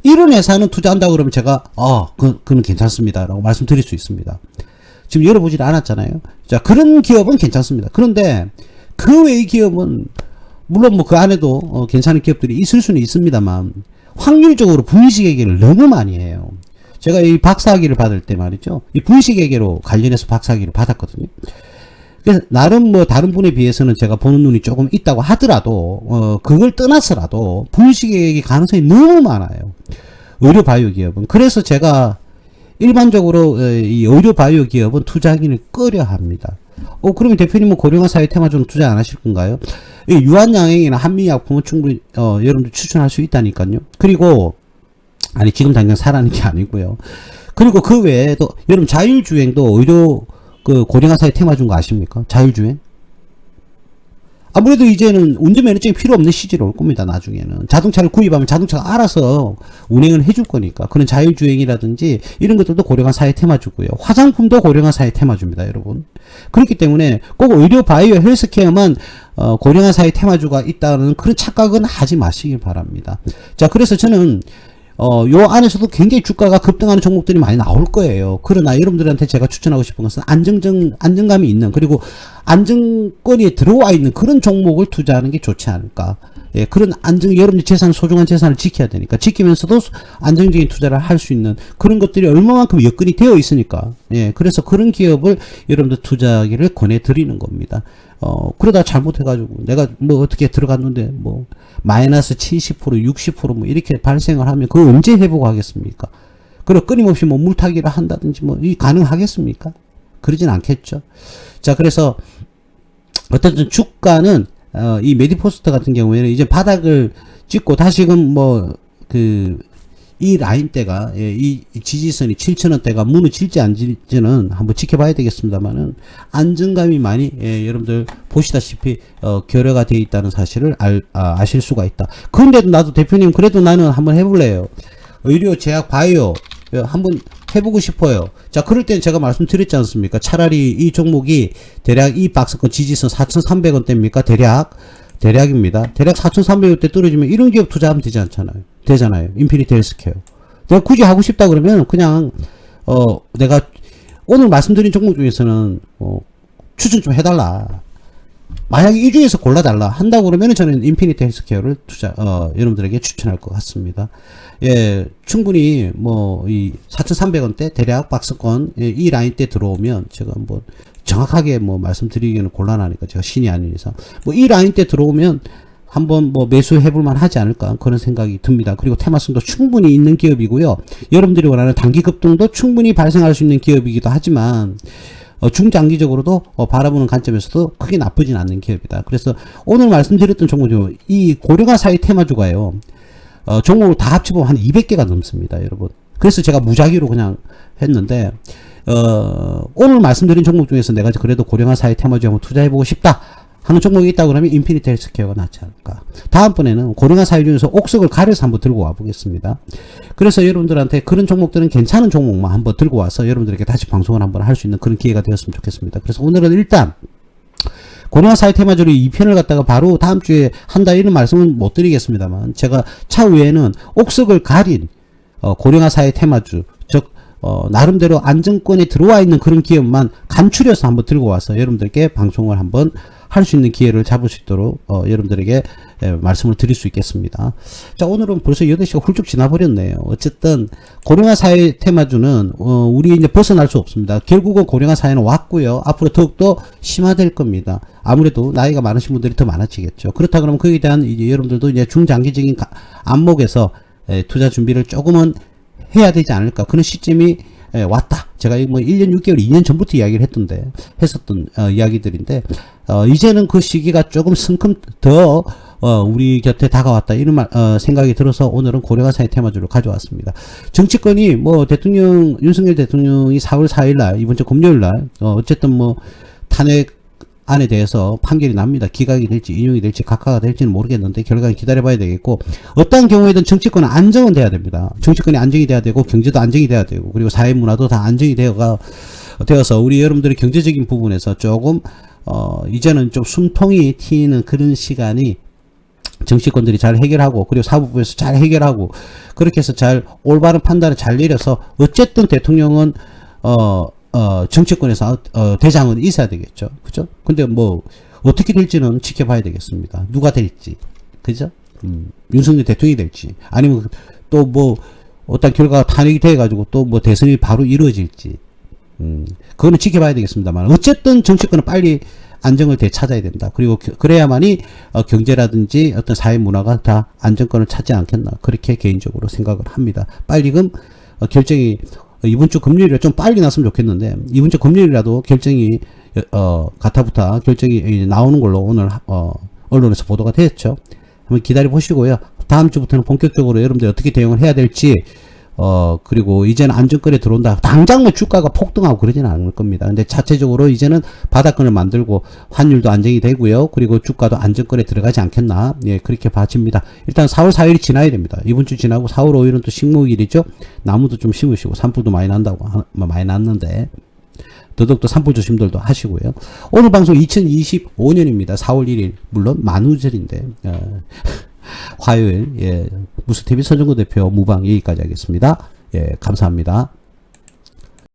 이런 회사는 투자한다 그러면 제가 그는 괜찮습니다라고 말씀드릴 수 있습니다. 지금 열어보질 않았잖아요. 자, 그런 기업은 괜찮습니다. 그런데 그 외의 기업은 물론 뭐 그 안에도 괜찮은 기업들이 있을 수는 있습니다만 확률적으로 분식회계를 너무 많이 해요. 제가 이 박사학위를 받을 때 말이죠. 이 분식회계로 관련해서 박사학위를 받았거든요. 그래서 나름 뭐 다른 분에 비해서는 제가 보는 눈이 조금 있다고 하더라도 그걸 떠나서라도 분식회계 가능성이 너무 많아요. 의료 바이오 기업은. 그래서 제가 일반적으로 이 의료 바이오 기업은 투자하기는 꺼려 합니다. 그러면 대표님은 고령화 사회 테마주는 투자 안 하실 건가요? 이 유한양행이나 한미약품은 충분히 여러분들 추천할 수 있다니까요. 그리고 아니 지금 당장 사라는 게 아니고요. 그리고 그 외에도 여러분 자율주행도 의료 그 고령화 사회 테마주인 거 아십니까? 자율주행? 아무래도 이제는 운전면허증이 필요 없는 시절이 올 겁니다. 나중에는 자동차를 구입하면 자동차가 알아서 운행을 해줄 거니까 그런 자율주행이라든지 이런 것들도 고령화 사회 테마주고요. 화장품도 고령화 사회 테마주입니다. 여러분. 그렇기 때문에 꼭 의료 바이오 헬스케어만 고령화 사회 테마주가 있다는 그런 착각은 하지 마시길 바랍니다. 자, 그래서 저는 요 안에서도 굉장히 주가가 급등하는 종목들이 많이 나올 거예요. 그러나 여러분들한테 제가 추천하고 싶은 것은 안정감이 있는, 그리고 안정권이 들어와 있는 그런 종목을 투자하는 게 좋지 않을까. 예, 그런 여러분들 소중한 재산을 지켜야 되니까, 지키면서도 안정적인 투자를 할 수 있는 그런 것들이 얼마만큼 여건이 되어 있으니까, 예, 그래서 그런 기업을 여러분들 투자하기를 권해드리는 겁니다. 그러다 잘못해가지고, 내가 뭐 어떻게 들어갔는데, 뭐, 마이너스 70%, 60%뭐 이렇게 발생을 하면, 그거 언제 회복하겠습니까? 그리고 끊임없이 뭐 물타기를 한다든지 뭐, 이 가능하겠습니까? 그러진 않겠죠. 자, 그래서, 어쨌든 주가는, 이 메디포스트 같은 경우에는 이제 바닥을 찍고 다시금 뭐, 이 라인대가, 예, 이 지지선이 7,000원대가 무너질지 안 질지는 한번 지켜봐야 되겠습니다만은, 안정감이 많이, 예, 여러분들 보시다시피, 결여가 되어 있다는 사실을 아실 수가 있다. 그런데도 나도 대표님, 그래도 나는 한번 해볼래요. 의료, 제약, 바이오, 한번 해보고 싶어요. 자, 그럴 땐 제가 말씀드렸지 않습니까? 차라리 이 종목이 대략 이 박스권 지지선 4,300원대입니까? 대략입니다. 대략 4,300원대 떨어지면 이런 기업 투자하면 되잖아요. 인피니티 헬스케어. 내가 굳이 하고 싶다 그러면 그냥, 내가 오늘 말씀드린 종목 중에서는, 추천 좀 해달라. 만약에 이 중에서 골라달라 한다고 그러면 저는 인피니티 헬스케어를 여러분들에게 추천할 것 같습니다. 예, 충분히 이 4,300원대 대략 박스권, 예, 이 라인대 들어오면 제가 한번 정확하게 말씀드리기는 곤란하니까 제가 신이 아닌 이상 이 라인대 들어오면 한번 매수해볼만 하지 않을까 그런 생각이 듭니다. 그리고 테마성도 충분히 있는 기업이고요. 여러분들이 원하는 단기 급등도 충분히 발생할 수 있는 기업이기도 하지만 중장기적으로도 바라보는 관점에서도 크게 나쁘진 않는 기업이다. 그래서 오늘 말씀드렸던 종목 중 이 고령화 사회 테마주가요. 종목을 다 합쳐보면 한 200개가 넘습니다, 여러분. 그래서 제가 무작위로 그냥 했는데 오늘 말씀드린 종목 중에서 내가 그래도 고령화 사회 테마주에 한번 투자해보고 싶다 하는 종목이 있다고 그러면 인피니티 헬스케어가 낫지 않을까. 다음번에는 고령화 사회 중에서 옥석을 가려서 한번 들고 와 보겠습니다. 그래서 여러분들한테 그런 종목들은 괜찮은 종목만 한번 들고 와서 여러분들에게 다시 방송을 한번 할 수 있는 그런 기회가 되었으면 좋겠습니다. 그래서 오늘은 일단 고령화 사회 테마주로 2편을 갖다가 바로 다음 주에 한다 이런 말씀은 못 드리겠습니다만, 제가 차후에는 옥석을 가린 고령화 사회 테마주, 즉 나름대로 안정권에 들어와 있는 그런 기업만 간추려서 한번 들고 와서 여러분들께 방송을 한번 할 수 있는 기회를 잡을 수 있도록 여러분들에게 말씀을 드릴 수 있겠습니다. 자, 오늘은 벌써 8시가 훌쩍 지나버렸네요. 어쨌든 고령화 사회 테마주는 우리 이제 벗어날 수 없습니다. 결국은 고령화 사회는 왔고요. 앞으로 더욱더 심화될 겁니다. 아무래도 나이가 많으신 분들이 더 많아지겠죠. 그렇다 그러면 거기에 대한 이제 여러분들도 이제 중장기적인 안목에서 투자 준비를 조금은 해야 되지 않을까. 그런 시점이 왔다. 제가 뭐 1년 6개월, 2년 전부터 이야기를 했었던 이야기들인데, 이제는 그 시기가 조금 성큼 더, 우리 곁에 다가왔다. 이런 생각이 들어서 오늘은 고령화 사회 테마주를 가져왔습니다. 정치권이 뭐 윤석열 대통령이 4월 4일날, 이번 주 금요일날, 어쨌든 뭐 탄핵 안에 대해서 판결이 납니다. 기각이 될지 인용이 될지 각하가 될지는 모르겠는데 결과는 기다려봐야 되겠고, 어떤 경우에든 정치권은 안정은 돼야 됩니다. 정치권이 안정이 돼야 되고 경제도 안정이 돼야 되고 그리고 사회문화도 다 안정이 되어서 우리 여러분들의 경제적인 부분에서 조금 이제는 좀 숨통이 튀는 그런 시간이 정치권들이 잘 해결하고 그리고 사법부에서 잘 해결하고 그렇게 해서 잘 올바른 판단을 잘 내려서 어쨌든 대통령은 정치권에서 대장은 있어야 되겠죠. 그죠? 근데 뭐 어떻게 될지는 지켜봐야 되겠습니다. 누가 될지. 그죠? 윤석열 대통령이 될지 아니면 또 뭐 어떤 결과가 탄핵이 돼 가지고 또 뭐 대선이 바로 이루어질지. 그거는 지켜봐야 되겠습니다만 어쨌든 정치권은 빨리 안정을 되찾아야 된다. 그리고 그래야만이 경제라든지 어떤 사회 문화가 다 안정권을 찾지 않겠나. 그렇게 개인적으로 생각을 합니다. 빨리금 결정이 이번 주 금요일에 좀 빨리 났으면 좋겠는데 이번 주 금요일이라도 결정이 가타부타 결정이 나오는 걸로 오늘 언론에서 보도가 됐죠. 한번 기다려 보시고요. 다음 주부터는 본격적으로 여러분들 어떻게 대응을 해야 될지 그리고 이제는 안정권에 들어온다. 당장 뭐 주가가 폭등하고 그러지는 않을 겁니다. 근데 자체적으로 이제는 바닥권을 만들고 환율도 안정이 되고요. 그리고 주가도 안정권에 들어가지 않겠나. 예, 그렇게 봐집니다. 일단 4월 4일이 지나야 됩니다. 이번 주 지나고 4월 5일은 또 식목일이죠. 나무도 좀 심으시고 산불도 많이 난다고, 많이 났는데. 더더욱더 산불 조심들도 하시고요. 오늘 방송 2025년입니다. 4월 1일. 물론 만우절인데. 화요일, 예, 무스TV 서정구 대표 무방 여기까지 하겠습니다. 예, 감사합니다.